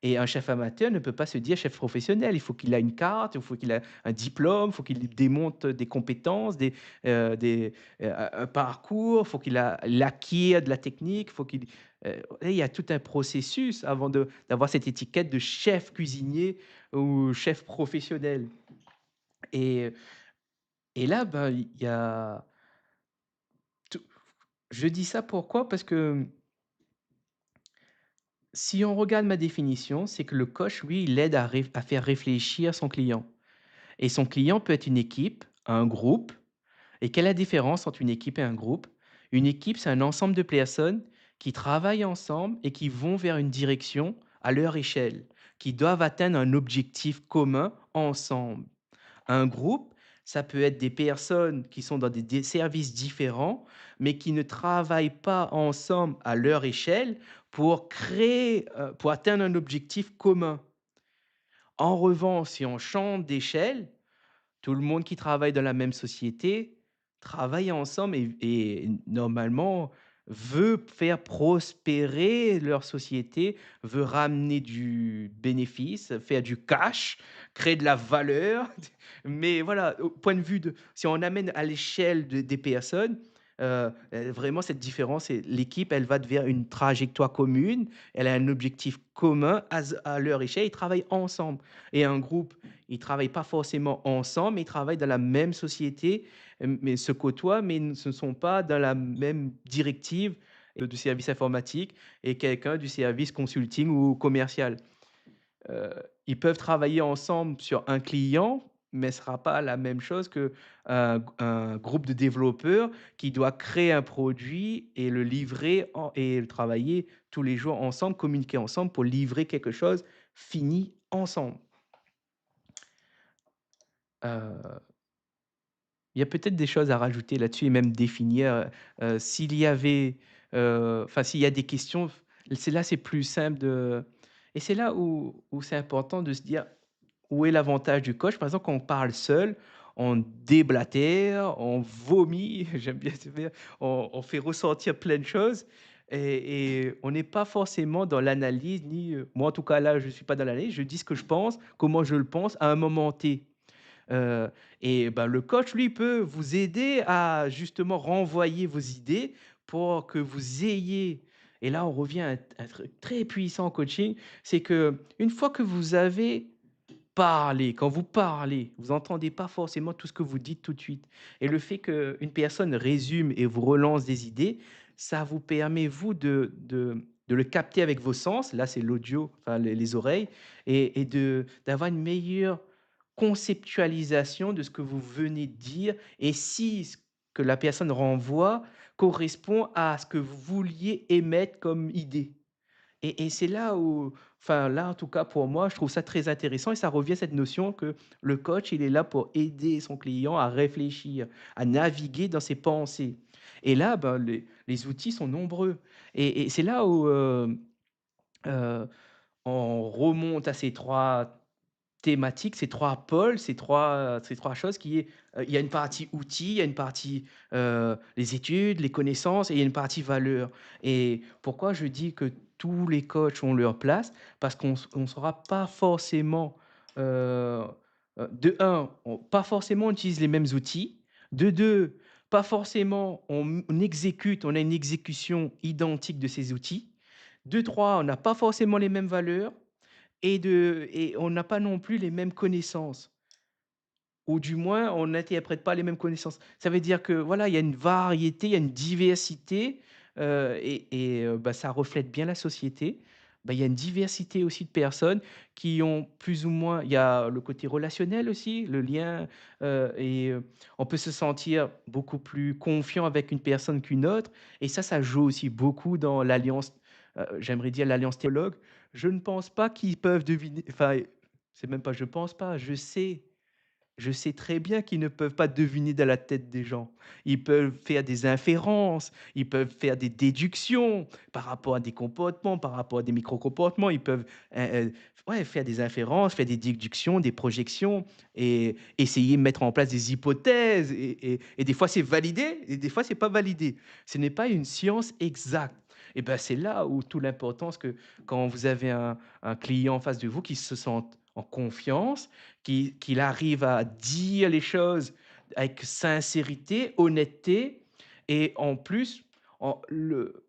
Et un chef amateur ne peut pas se dire chef professionnel. Il faut qu'il a une carte, il faut qu'il ait un diplôme, il faut qu'il démontre des compétences, un parcours, il faut il acquiert de la technique, il faut qu'il, il y a tout un processus avant d'avoir cette étiquette de chef cuisinier ou chef professionnel. Et et là, ben, il y a tout je dis ça pourquoi? Parce que si on regarde ma définition, c'est que le coach, lui, il aide à faire réfléchir son client. Et son client peut être une équipe, un groupe. Et quelle est la différence entre une équipe et un groupe? Une équipe, c'est un ensemble de personnes qui travaillent ensemble et qui vont vers une direction à leur échelle, qui doivent atteindre un objectif commun ensemble. Un groupe, ça peut être des personnes qui sont dans des services différents, mais qui ne travaillent pas ensemble à leur échelle pour créer, pour atteindre un objectif commun. En revanche, si on change d'échelle, tout le monde qui travaille dans la même société travaille ensemble et normalement veut faire prospérer leur société, veut ramener du bénéfice, faire du cash, créer de la valeur. Mais voilà, au point de vue de si on amène à l'échelle des personnes, vraiment cette différence, c'est l'équipe, elle va vers une trajectoire commune, elle a un objectif commun à leur échelle, ils travaillent ensemble. Et un groupe, ils travaillent pas forcément ensemble, mais ils travaillent dans la même société, mais se côtoient, mais ne se sont pas dans la même directive, du service informatique et quelqu'un du service consulting ou commercial. Ils peuvent travailler ensemble sur un client, mais ce sera pas la même chose qu'un groupe de développeurs qui doit créer un produit et le livrer et le travailler tous les jours ensemble, communiquer ensemble pour livrer quelque chose fini ensemble. Heu, il y a peut-être des choses à rajouter là-dessus et même définir, s'il y avait, enfin, s'il y a des questions, c'est plus simple et c'est là où c'est important de se dire: «Où est l'avantage du coach?» Par exemple, quand on parle seul, on déblatère, on vomit, j'aime bien ce verbe, on fait ressortir plein de choses et on n'est pas forcément dans l'analyse ni, moi en tout cas là, je ne suis pas dans l'analyse, je dis ce que je pense, comment je le pense à un moment T. Heu et ben, le coach, lui, peut vous aider à justement renvoyer vos idées pour que vous ayez et là, on revient à un truc très puissant en coaching, c'est que une fois que vous avez parlé, quand vous parlez, vous entendez pas forcément tout ce que vous dites tout de suite et le fait qu'une personne résume et vous relance des idées, ça vous permet, vous, de le capter avec vos sens. Là, c'est l'audio, enfin les oreilles et d'avoir une meilleure conceptualisation de ce que vous venez de dire et si ce que la personne renvoie correspond à ce que vous vouliez émettre comme idée. Et c'est là où enfin là, en tout cas pour moi, je trouve ça très intéressant et ça revient à cette notion que le coach, il est là pour aider son client à réfléchir, à naviguer dans ses pensées. Et là, ben, les outils sont nombreux et c'est là où, heu, on remonte à ces 3 thématiques, ces 3 pôles, ces 3 choses qui est, il y a une partie outils, il y a une partie, les études, les connaissances et il y a une partie valeurs et pourquoi je dis que tous les coachs ont leur place? Parce qu'on saura pas forcément, heu de un, pas forcément on utilise les mêmes outils. De 2, pas forcément on exécute, on a une exécution identique de ces outils. De 3, on n'a pas forcément les mêmes valeurs et on n'a pas non plus les mêmes connaissances ou du moins on n'interprète pas les mêmes connaissances. Ça veut dire que voilà, il y a une variété, il y a une diversité, bah, ça reflète bien la société. Bah, il y a une diversité aussi de personnes qui ont plus ou moins il y a le côté relationnel aussi, le lien, on peut se sentir beaucoup plus confiant avec une personne qu'une autre et ça joue aussi beaucoup dans l'alliance, j'aimerais dire l'alliance théologue. Je ne pense pas qu'ils peuvent deviner enfin, c'est même pas je pense pas, je sais je sais très bien qu'ils ne peuvent pas deviner dans la tête des gens. Ils peuvent faire des inférences, ils peuvent faire des déductions par rapport à des comportements, par rapport à des micro-comportements. Ils peuvent, ouais, faire des inférences, faire des déductions, des projections et essayer de mettre en place des hypothèses et des fois c'est validé et des fois c'est pas validé. Ce n'est pas une science exacte. Et ben, c'est là où toute l'importance que quand vous avez un client en face de vous qui se sente en confiance, qu'il arrive à dire les choses avec sincérité, honnêteté et en plus, en le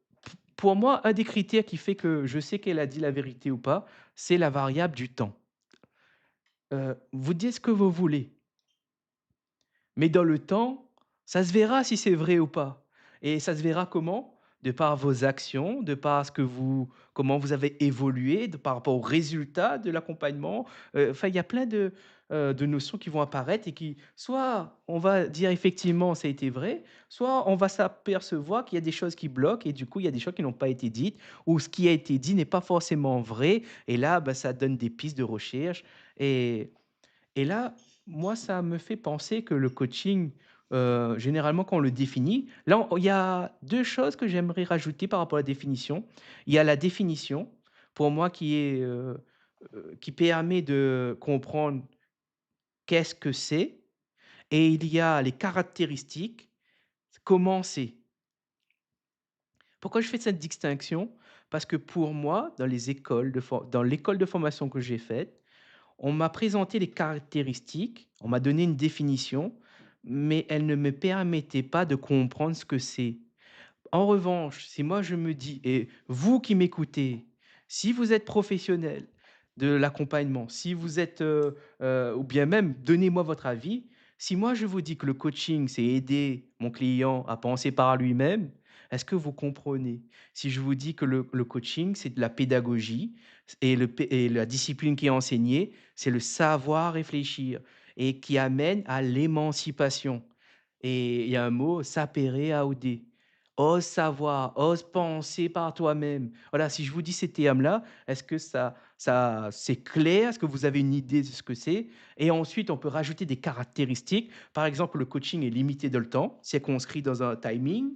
pour moi, un des critères qui fait que je sais qu'elle a dit la vérité ou pas, c'est la variable du temps. Vous dites ce que vous voulez, mais dans le temps, ça se verra si c'est vrai ou pas. Et ça se verra comment? De par vos actions, de par ce que vous comment vous avez évolué, de par rapport aux résultats de l'accompagnement. Enfin, il y a plein de notions qui vont apparaître et qui soit on va dire effectivement ça a été vrai, soit on va s'apercevoir qu'il y a des choses qui bloquent et du coup, il y a des choses qui n'ont pas été dites ou ce qui a été dit n'est pas forcément vrai et là, bah, ça donne des pistes de recherche et et là, moi, ça me fait penser que le coaching, généralement, quand on le définit, là, il y a 2 choses que j'aimerais rajouter par rapport à la définition. Il y a la définition, pour moi, qui permet de comprendre qu'est-ce que c'est et il y a les caractéristiques, comment c'est. Pourquoi je fais cette distinction? Parce que pour moi, dans l'école de formation que j'ai faite, on m'a présenté les caractéristiques, on m'a donné une définition, mais elle ne me permettait pas de comprendre ce que c'est. En revanche, si moi je me dis et vous qui m'écoutez, si vous êtes professionnel de l'accompagnement, si vous êtes, ou bien même donnez-moi votre avis. Si moi je vous dis que le coaching, c'est aider mon client à penser par lui-même, est-ce que vous comprenez? Si je vous dis que le coaching, c'est de la pédagogie et la discipline qui est enseignée, c'est le savoir réfléchir et qui amène à l'émancipation et il y a un mot, sapere aude. Ose savoir, ose penser par toi-même. Voilà, si je vous dis ces termes-là, est-ce que ça c'est clair? Est-ce que vous avez une idée de ce que c'est? Et ensuite, on peut rajouter des caractéristiques. Par exemple, le coaching est limité dans le temps, c'est conscrit dans un timing.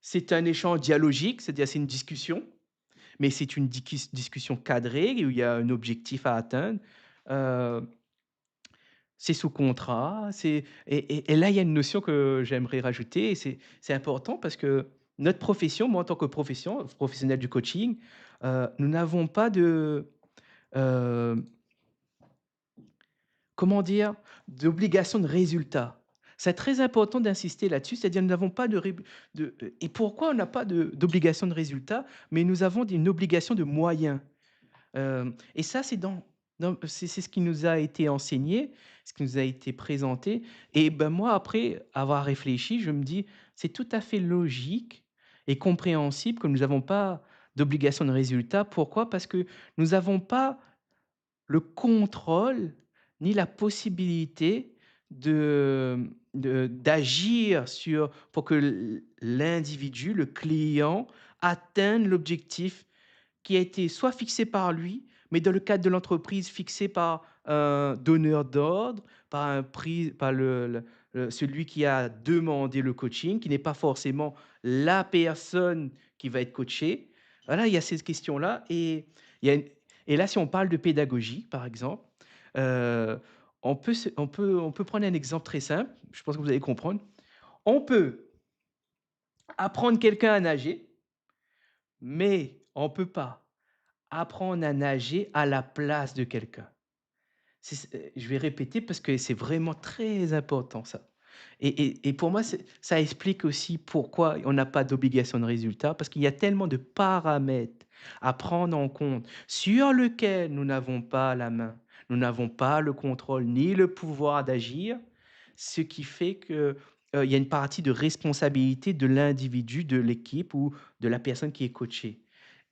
C'est un échange dialogique, c'est-à-dire c'est une discussion, mais c'est une discussion cadrée où il y a un objectif à atteindre. Heu c'est sous contrat, et là, il y a une notion que j'aimerais rajouter et c'est important parce que notre profession, moi, en tant que professionnel du coaching, nous n'avons pas heu, comment dire? D'obligation de résultat. C'est très important d'insister là-dessus, c'est-à-dire nous n'avons pas et pourquoi on n'a pas d'obligation de résultat? Mais nous avons une obligation de moyens. Et ça, c'est ce qui nous a été enseigné, ce qui nous a été présenté et ben, moi, après avoir réfléchi, je me dis: «C'est tout à fait logique et compréhensible que nous n'avons pas d'obligation de résultat». Pourquoi? Parce que nous n'avons pas le contrôle ni la possibilité d'agir pour que l'individu, le client, atteigne l'objectif qui a été soit fixé par lui, mais dans le cadre de l'entreprise fixé par un donneur d'ordre, par celui qui a demandé le coaching, qui n'est pas forcément la personne qui va être coachée. Voilà, il y a ces questions-là il y a une et là, si on parle de pédagogie, par exemple, heu, on peut prendre un exemple très simple, je pense que vous allez comprendre. On peut apprendre quelqu'un à nager, mais on ne peut pas apprendre à nager à la place de quelqu'un. Je vais répéter parce que c'est vraiment très important ça. Et pour moi, ça explique aussi pourquoi on n'a pas d'obligation de résultat, parce qu'il y a tellement de paramètres à prendre en compte, sur lequel nous n'avons pas la main. Nous n'avons pas le contrôle ni le pouvoir d'agir, ce qui fait que, il y a une partie de responsabilité de l'individu, de l'équipe ou de la personne qui est coachée.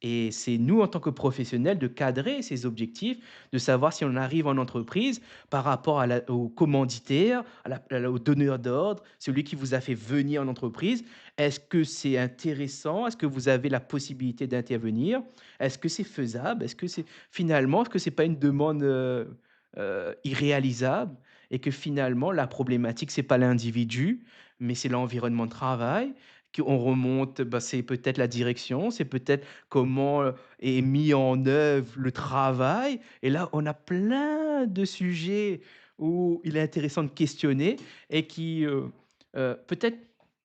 Et c'est nous, en tant que professionnels, de cadrer ces objectifs, de savoir si on arrive en entreprise par rapport au commanditaire, au donneur d'ordre, celui qui vous a fait venir en entreprise. Est-ce que c'est intéressant? Est-ce que vous avez la possibilité d'intervenir? Est-ce que c'est faisable? Est-ce que c'est pas une demande irréalisable? et que finalement la problématique, c'est pas l'individu, mais c'est l'environnement de travail, qu'on remonte, bah, c'est peut-être la direction, c'est peut-être comment, est mis en œuvre le travail et là, on a plein de sujets où il est intéressant de questionner et qui, peut-être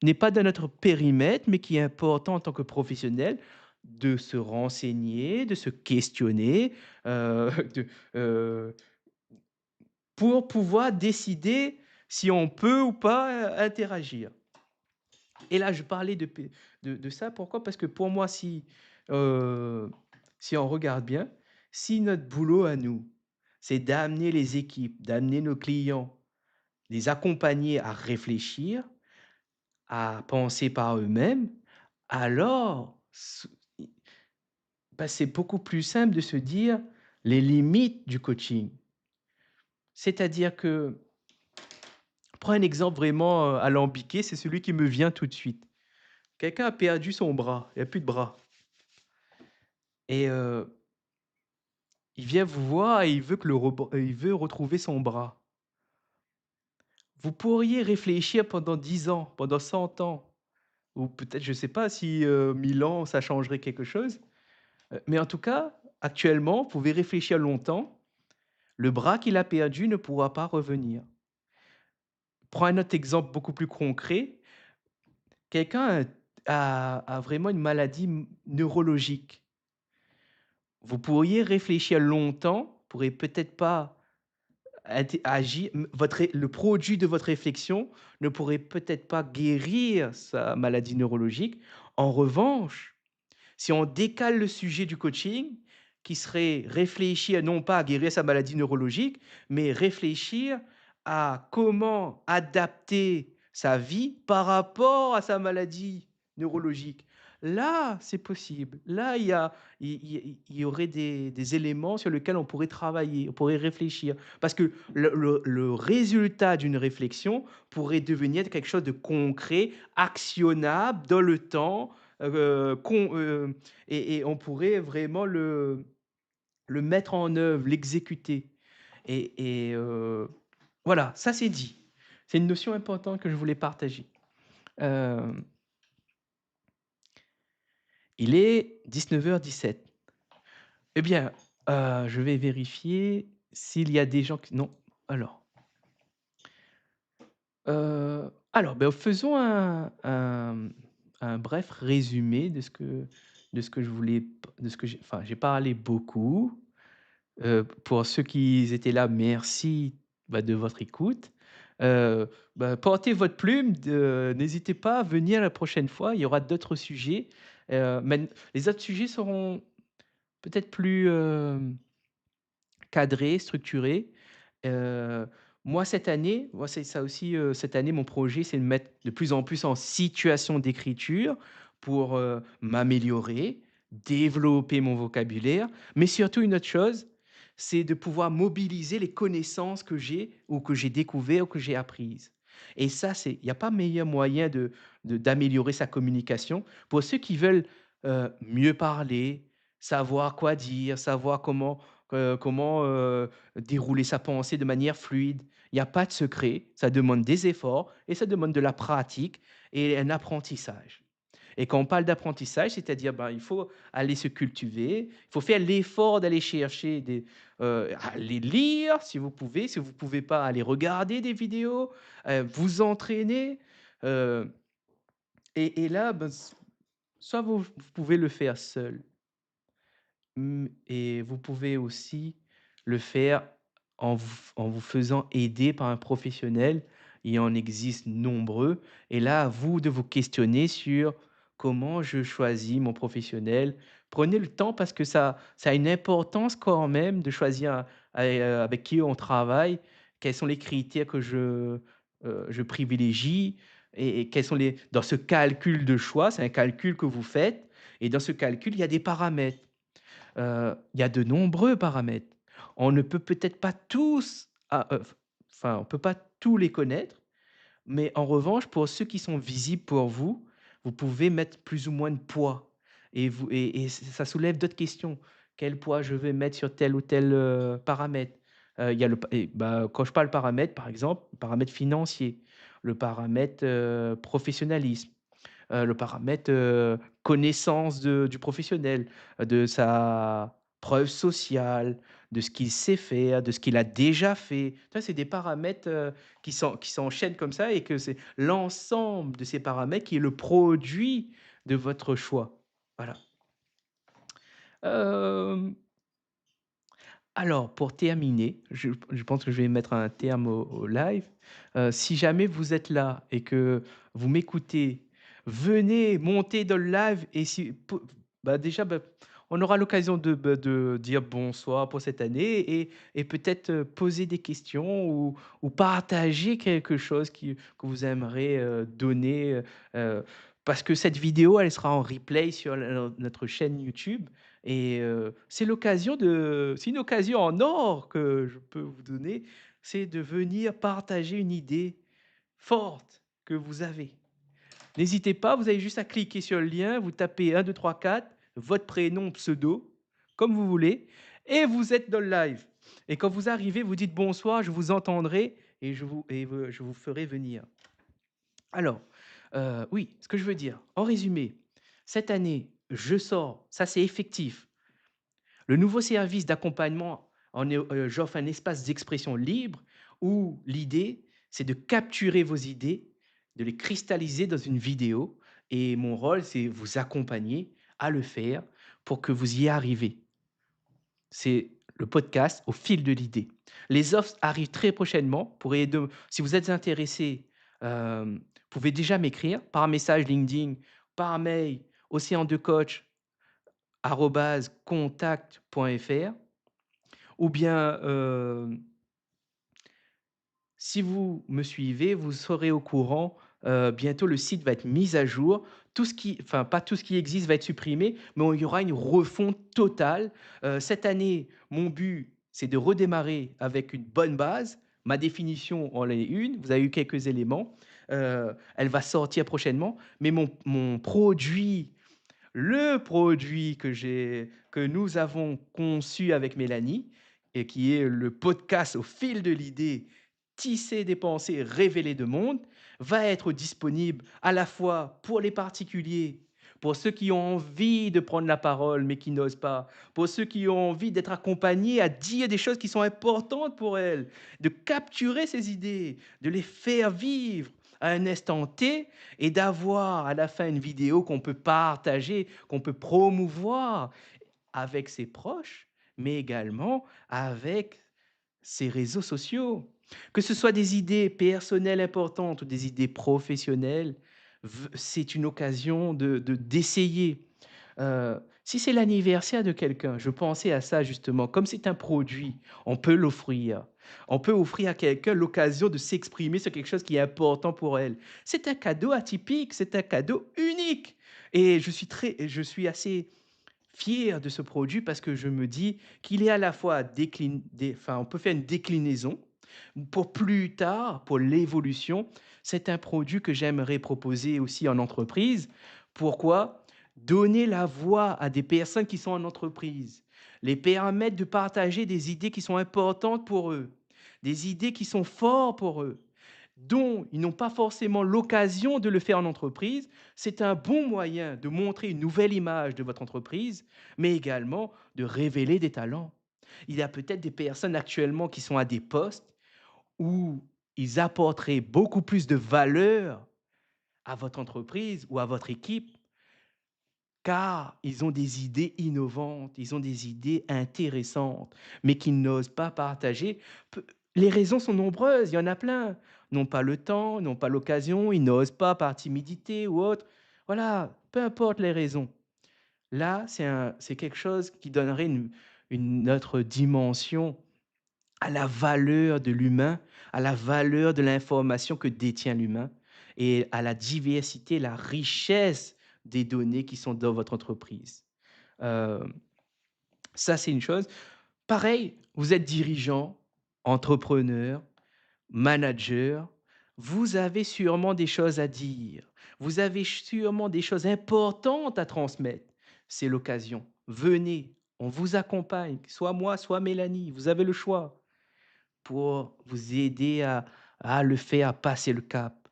n'est pas dans notre périmètre, mais qui est important en tant que professionnel de se renseigner, de se questionner, de, pour pouvoir décider si on peut ou pas, interagir. Et là, je parlais de ça, pourquoi? Parce que pour moi, heu, si on regarde bien, si notre boulot à nous, c'est d'amener les équipes, d'amener nos clients, les accompagner à réfléchir, à penser par eux-mêmes, alors i bah, c'est beaucoup plus simple de se dire les limites du coaching. C'est-à-dire que prends un exemple vraiment, alambiqué, c'est celui qui me vient tout de suite. Quelqu'un a perdu son bras, il y a plus de bras et il vient vous voir et il veut que le rebr il veut retrouver son bras. Vous pourriez réfléchir pendant 10 ans, pendant 100 ans ou peut-être je ne sais pas si, 1000 ans ça changerait quelque chose, mais en tout cas, actuellement, vous pouvez réfléchir longtemps, le bras qu'il a perdu ne pourra pas revenir. Prends un autre exemple beaucoup plus concret, quelqu'un a vraiment une maladie neurologique. Vous pourriez réfléchir longtemps, pourrez peut-être pas agir, le produit de votre réflexion ne pourrait peut-être pas guérir sa maladie neurologique. En revanche, si on décale le sujet du coaching, qui serait réfléchir non pas à guérir sa maladie neurologique, mais réfléchir à comment adapter sa vie par rapport à sa maladie neurologique. Là, c'est possible. Là, il y aurait des éléments sur lesquels on pourrait travailler, on pourrait réfléchir. Parce que le résultat d'une réflexion pourrait devenir quelque chose de concret, actionnable dans le temps, qu'on, et on pourrait vraiment le mettre en œuvre, l'exécuter et voilà, ça c'est dit. C'est une notion importante que je voulais partager. Hem, il est 19:17. Eh bien, je vais vérifier s'il y a des gens qui non, alors, alors, faisons un bref résumé de ce que je voulais p de ce que j'ai parlé beaucoup. Pour ceux qui étaient là, merci, bah, de votre écoute. Heu, portez votre plume, n'hésitez pas à venir la prochaine fois, il y aura d'autres sujets. Les autres sujets seront peut-être plus, cadrés, structurés. Heu, moi cette année, moi c'est ça aussi, cette année mon projet c'est de mettre de plus en plus en situation d'écriture pour, m'améliorer, développer mon vocabulaire, mais surtout une autre chose, c'est de pouvoir mobiliser les connaissances que j'ai ou que j'ai découvert ou que j'ai apprises et ça c'est il y a pas meilleur moyen d'améliorer sa communication. Pour ceux qui veulent, mieux parler, savoir quoi dire, savoir comment dérouler sa pensée de manière fluide. Il y a pas de secret, ça demande des efforts et ça demande de la pratique et un apprentissage. Et quand on parle d'apprentissage, c'est-à-dire, ben, il faut aller se cultiver, il faut faire l'effort d'aller chercher aller lire si vous pouvez pas, aller regarder des vidéos, vous entraîner, heu et là, ben, soit vous pouvez le faire seul. Et vous pouvez aussi le faire en vous faisant aider par un professionnel. Il en existe nombreux et là, à vous de vous questionner sur: «Comment je choisis mon professionnel?» Prenez le temps parce que ça a une importance quand même de choisir avec qui on travaille. Quels sont les critères que je privilégie et quels sont les dans ce calcul de choix, c'est un calcul que vous faites et dans ce calcul, il y a des paramètres. Il y a de nombreux paramètres. On ne peut peut-être pas tous on peut pas tous les connaître, mais en revanche, pour ceux qui sont visibles pour vous, vous pouvez mettre plus ou moins de poids et ça soulève d'autres questions. Quel poids je vais mettre sur tel ou tel, paramètre? Il y a quand je parle paramètres, par exemple, le paramètre financier, le paramètre, professionnalisme, le paramètre, connaissance du professionnel, de sa preuve sociale, de ce qu'il sait faire, de ce qu'il a déjà fait. Ça, c'est des paramètres, qui s'enchaînent comme ça et que c'est l'ensemble de ces paramètres qui est le produit de votre choix. Voilà. Hem Alors, pour terminer, je pense que je vais mettre un terme au live. Si jamais vous êtes là et que vous m'écoutez, venez monter dans le live et si pou bah, déjà, bah, on aura l'occasion de dire bonsoir pour cette année et peut-être, poser des questions ou partager quelque chose que vous aimeriez, donner, parce que cette vidéo, elle sera en replay sur notre chaîne YouTube et c'est une occasion en or que je peux vous donner, c'est de venir partager une idée forte que vous avez. N'hésitez pas, vous avez juste à cliquer sur le lien, vous tapez 1 2 3 4, votre prénom, pseudo, comme vous voulez et vous êtes dans le live et quand vous arrivez, vous dites: «Bonsoir», je vous entendrai et je vous ferai venir. Alors, oui, ce que je veux dire, en résumé, cette année, je sors, ça c'est effectif. Le nouveau service d'accompagnement, j'offre un espace d'expression libre où l'idée, c'est de capturer vos idées, de les cristalliser dans une vidéo et mon rôle, c'est vous accompagner à le faire pour que vous y arrivez. C'est le podcast au fil de l'idée. Les offres arrivent très prochainement. Si vous êtes intéressé, vous pouvez déjà m'écrire par message LinkedIn, par mail, océandecoach@contact.fr ou bien, si vous me suivez, vous serez au courant, bientôt le site va être mis à jour. Pas tout ce qui existe va être supprimé, mais il y aura une refonte totale. Cette année, mon but, c'est de redémarrer avec une bonne base. Ma définition en est une, vous avez eu quelques éléments. Elle va sortir prochainement, mais mon produit, le produit que nous avons conçu avec Mélanie et qui est le podcast au fil de l'idée, tisser des pensées, révéler de monde, va être disponible à la fois pour les particuliers, pour ceux qui ont envie de prendre la parole mais qui n'osent pas, pour ceux qui ont envie d'être accompagnés à dire des choses qui sont importantes pour elles, de capturer ces idées, de les faire vivre à un instant T et d'avoir à la fin une vidéo qu'on peut partager, qu'on peut promouvoir avec ses proches, mais également avec ses réseaux sociaux. Que ce soit des idées personnelles importantes ou des idées professionnelles, c'est une occasion d'essayer. Si c'est l'anniversaire de quelqu'un, je pensais à ça justement, comme c'est un produit, on peut l'offrir. On peut offrir à quelqu'un l'occasion de s'exprimer sur quelque chose qui est important pour elle. C'est un cadeau atypique, c'est un cadeau unique. Et je suis assez fier de ce produit parce que je me dis qu'il est à la fois on peut faire une déclinaison pour plus tard, pour l'évolution. C'est un produit que j'aimerais proposer aussi en entreprise. Pourquoi? Donner la voix à des personnes qui sont en entreprise, les permettre de partager des idées qui sont importantes pour eux, des idées qui sont fortes pour eux, dont ils n'ont pas forcément l'occasion de le faire en entreprise. C'est un bon moyen de montrer une nouvelle image de votre entreprise, mais également de révéler des talents. Il y a peut-être des personnes actuellement qui sont à des postes où ils apporteraient beaucoup plus de valeur à votre entreprise ou à votre équipe, car ils ont des idées innovantes, ils ont des idées intéressantes, mais qu'ils n'osent pas partager. Les raisons sont nombreuses, il y en a plein. N'ont pas le temps, n'ont pas l'occasion, ils n'osent pas par timidité ou autre. Voilà, peu importe les raisons. Là, c'est quelque chose qui donnerait une autre dimension à la valeur de l'humain, à la valeur de l'information que détient l'humain et à la diversité, la richesse des données qui sont dans votre entreprise. Heu, Ça, c'est une chose. Pareil, vous êtes dirigeant, entrepreneur, manager, vous avez sûrement des choses à dire. Vous avez sûrement des choses importantes à transmettre. C'est l'occasion. Venez, on vous accompagne, soit moi, soit Mélanie, vous avez le choix. pour vous aider à le faire, à passer le cap,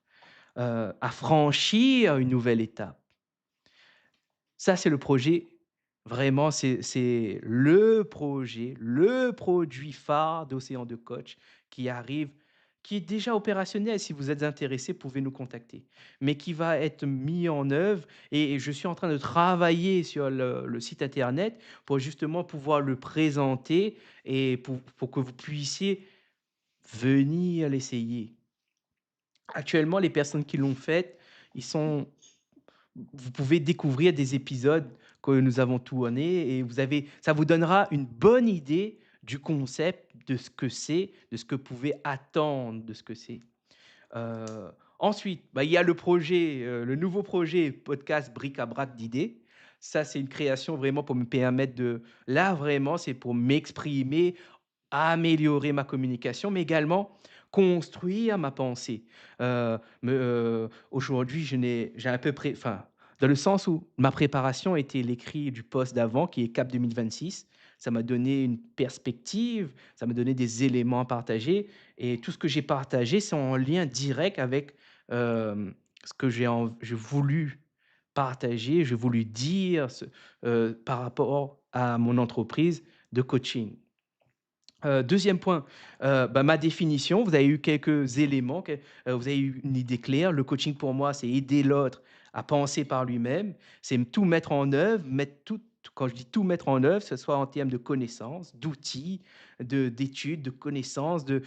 à franchir une nouvelle étape. Ça, c'est le projet, vraiment, c'est le projet, le produit phare d'Océan de Coach qui arrive, qui est déjà opérationnel. Si vous êtes intéressé, vous pouvez nous contacter. Mais qui va être mis en œuvre et je suis en train de travailler sur le site internet pour justement pouvoir le présenter et pour que vous puissiez venir l'essayer. Actuellement, les personnes qui l'ont fait, ils sont vous pouvez découvrir des épisodes que nous avons tournés et ça vous donnera une bonne idée du concept, de ce que c'est, de ce que vous pouvez attendre de ce que c'est. Heu, Ensuite, bah, il y a le nouveau projet podcast Bric-à-brac d'idées. Ça, c'est une création vraiment pour me permettre de là, vraiment, c'est pour m'exprimer, améliorer ma communication, mais également construire ma pensée. Aujourd'hui, j'ai un peu enfin, dans le sens où ma préparation était l'écrit du poste d'avant, qui est Cap 2026. Ça m'a donné une perspective, ça m'a donné des éléments à partager et tout ce que j'ai partagé, c'est en lien direct avec, ce que j'ai voulu partager, j'ai voulu dire par rapport à mon entreprise de coaching. 2e point, bah, ma définition, vous avez eu quelques éléments, vous avez eu une idée claire. Le coaching pour moi, c'est aider l'autre à penser par lui-même, c'est tout mettre en œuvre, mettre tout quand je dis tout mettre en œuvre, ce soit en termes de connaissances, d'outils, d'études, de connaissances, de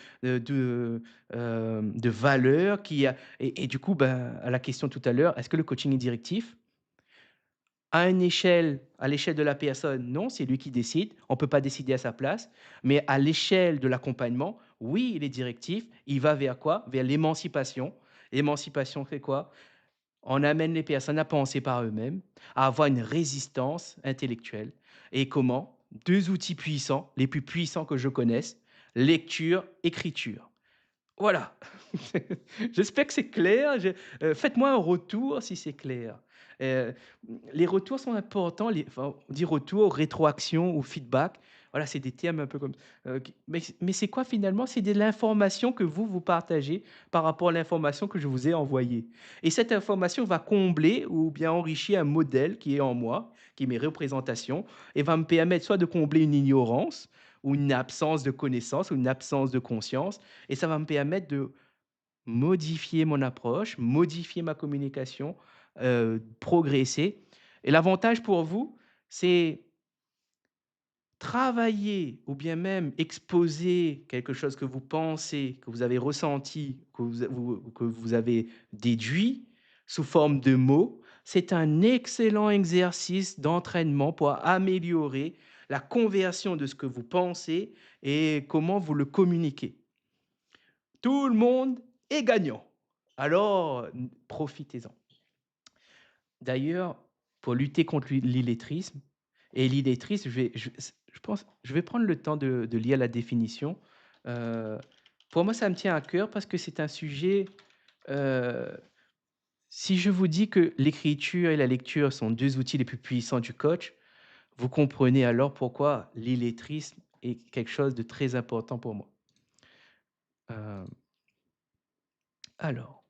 valeurs et du coup, ben, à la question tout à l'heure, est-ce que le coaching est directif? À l'échelle de la personne, non, c'est lui qui décide. On ne peut pas décider à sa place. Mais à l'échelle de l'accompagnement, oui, il est directif. Il va vers quoi? Vers l'émancipation. L'émancipation, c'est quoi? On amène les personnes à penser par eux-mêmes, à avoir une résistance intellectuelle. Et comment? 2 outils puissants, les plus puissants que je connaisse, lecture, écriture. Voilà. J'espère que c'est clair. Faites-moi un retour si c'est clair. Heu, les retours sont importants, enfin, on dit retour, rétroaction ou feedback. Voilà, c'est des termes un peu comme, qui mais c'est quoi finalement? C'est de l'information que vous partagez par rapport à l'information que je vous ai envoyée et cette information va combler ou bien enrichir un modèle qui est en moi, qui est mes représentations et va me permettre soit de combler une ignorance ou une absence de connaissance ou une absence de conscience et ça va me permettre de modifier mon approche, modifier ma communication, progresser et l'avantage pour vous, c'est travailler ou bien même exposer quelque chose que vous pensez, que vous avez ressenti, que vous avez déduit sous forme de mots. C'est un excellent exercice d'entraînement pour améliorer la conversion de ce que vous pensez et comment vous le communiquez. Tout le monde est gagnant. Alors, profitez-en. D'ailleurs, pour lutter contre l'illettrisme et l'illettrisme, je pense je vais prendre le temps de lire la définition. Heu, pour moi, ça me tient à cœur parce que c'est un sujet, heu, si je vous dis que l'écriture et la lecture sont 2 outils les plus puissants du coach, vous comprenez alors pourquoi l'illettrisme est quelque chose de très important pour moi. Heu, alors,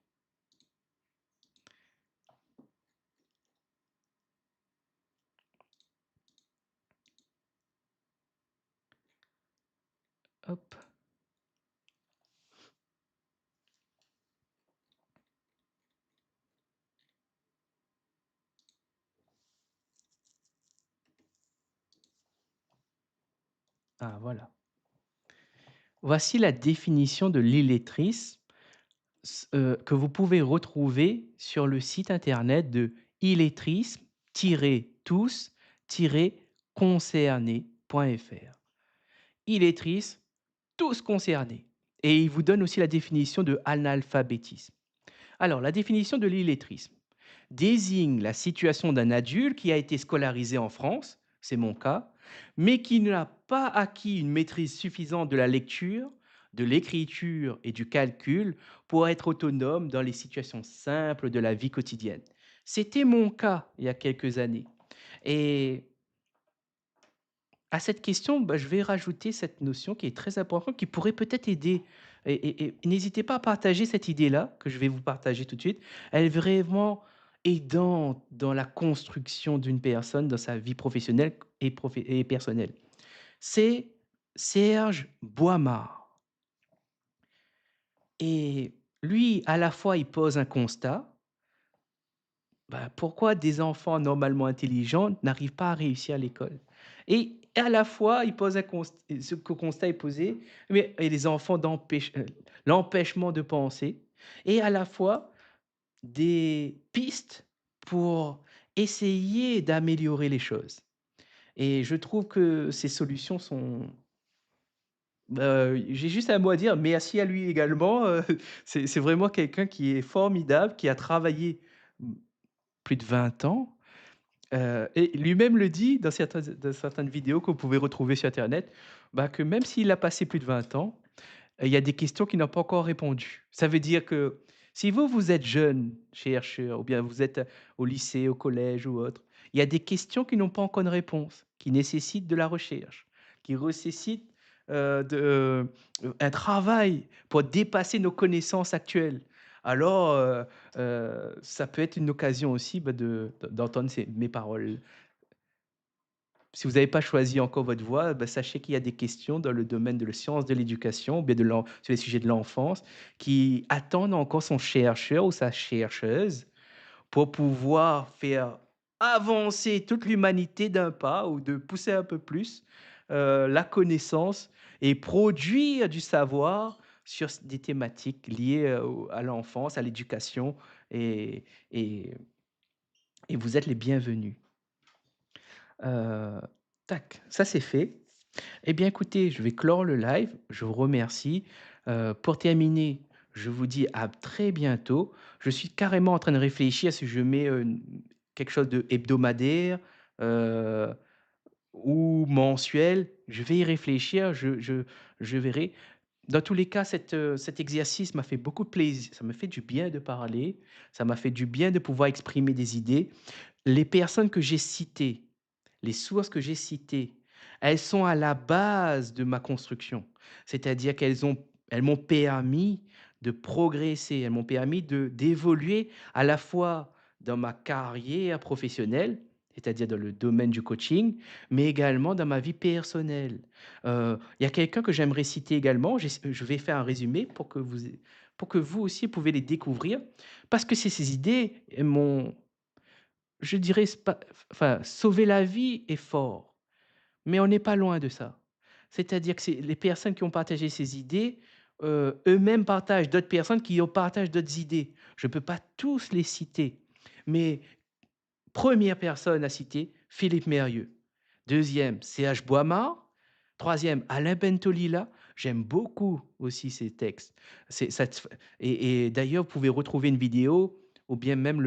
hop, ah voilà. Voici la définition de l'illettrisme que vous pouvez retrouver sur le site internet de illettrisme-tous-concernés.fr. Illettrisme, tous concernés. Et il vous donne aussi la définition de analphabétisme. Alors, la définition de l'illettrisme désigne la situation d'un adulte qui a été scolarisé en France, c'est mon cas, mais qui n'a pas acquis une maîtrise suffisante de la lecture, de l'écriture et du calcul pour être autonome dans les situations simples de la vie quotidienne. C'était mon cas il y a quelques années. Et À cette question, bah, je vais rajouter cette notion qui est très importante, qui pourrait peut-être aider et n'hésitez pas à partager cette idée-là, que je vais vous partager tout de suite. Elle est vraiment aidante dans la construction d'une personne, dans sa vie professionnelle et personnelle. C'est Serge Boimard et lui, à la fois, il pose un constat. Bah, pourquoi des enfants normalement intelligents n'arrivent pas à réussir à l'école? Et à la fois, il pose un ce constat est posé, mais et les enfants l'empêchement de penser et à la fois des pistes pour essayer d'améliorer les choses. Et je trouve que ces solutions sont j'ai juste un mot à dire, merci à lui également, c'est vraiment quelqu'un qui est formidable, qui a travaillé, mmh, plus de 20 ans. Et lui-même le dit dans certaines vidéos que vous pouvez retrouver sur internet, bah, que même s'il a passé plus de 20 ans, il y a des questions qu'il n'a pas encore répondu. Ça veut dire que si vous, vous êtes jeune chercheur ou bien vous êtes au lycée, au collège ou autre, il y a des questions qui n'ont pas encore de réponse, qui nécessitent de la recherche, qui nécessitent, un travail pour dépasser nos connaissances actuelles. Alors, ça peut être une occasion aussi, bah, d'entendre mes paroles. Si vous n'avez pas choisi encore votre voie, bah, sachez qu'il y a des questions dans le domaine de la science de l'éducation ou bien sur les sujets de l'enfance qui attendent encore son chercheur ou sa chercheuse pour pouvoir faire avancer toute l'humanité d'un pas ou de pousser un peu plus la connaissance et produire du savoir sur des thématiques liées à l'enfance, à l'éducation et, et, et vous êtes les bienvenus. Euh, Tac, ça c'est fait. Eh bien, écoutez, je vais clore le live. Je vous remercie. Pour terminer, je vous dis à très bientôt. Je suis carrément en train de réfléchir si je mets quelque chose de hebdomadaire euh, ou mensuel. Je vais y réfléchir. Je verrai. Dans tous les cas, cet exercice m'a fait beaucoup de plaisir. Ça me fait du bien de parler. Ça m'a fait du bien de pouvoir exprimer des idées. Les personnes que j'ai citées, les sources que j'ai citées, elles sont à la base de ma construction. C'est-à-dire elles m'ont permis de progresser, elles m'ont permis d'évoluer à la fois dans ma carrière professionnelle, c'est-à-dire dans le domaine du coaching, mais également dans ma vie personnelle. Il y a quelqu'un que j'aimerais citer également, je vais faire un résumé pour que vous aussi pouvez les découvrir, parce que ces idées m'ont, je dirais, enfin, sauver la vie est fort, mais on n'est pas loin de ça. C'est-à-dire que c'est les personnes qui ont partagé ces idées, eux-mêmes partagent d'autres personnes qui ont partagent d'autres idées. Je ne peux pas tous les citer, mais première personne à citer, Philippe Mérieux. Deuxième, C.H. Boimard. Troisième, Alain Bentolila. J'aime beaucoup aussi ces textes. Et d'ailleurs, vous pouvez retrouver une vidéo ou bien même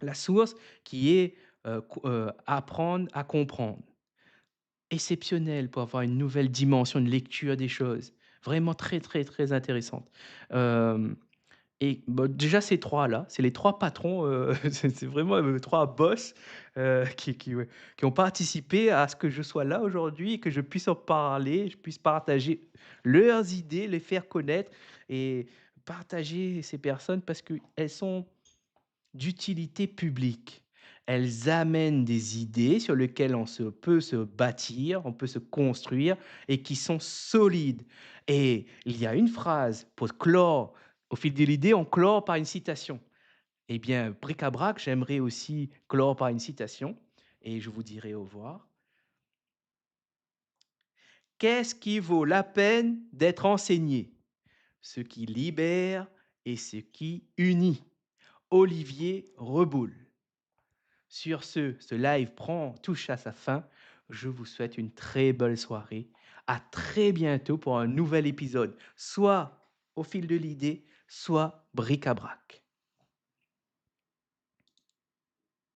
la source qui est apprendre à comprendre. Exceptionnel pour avoir une nouvelle dimension de lecture des choses. Vraiment très, très, très intéressante. Euh, et bah, déjà, ces trois-là, c'est les trois patrons, c'est vraiment 3 boss ouais, qui ont participé à ce que je sois là aujourd'hui et que je puisse en parler, je puisse partager leurs idées, les faire connaître et partager ces personnes parce qu'elles sont d'utilité publique. Elles amènent des idées sur lesquelles peut se bâtir, on peut se construire et qui sont solides. Et il y a une phrase pour clore, au fil de l'idée, on clore par une citation. Eh bien, bric-à-brac, j'aimerais aussi clore par une citation et je vous dirai au revoir. Qu'est-ce qui vaut la peine d'être enseigné? Ce qui libère et ce qui unit. Olivier Reboul. Sur ce live touche à sa fin. Je vous souhaite une très belle soirée. À très bientôt pour un nouvel épisode, soit au fil de l'idée, soit bric-à-brac.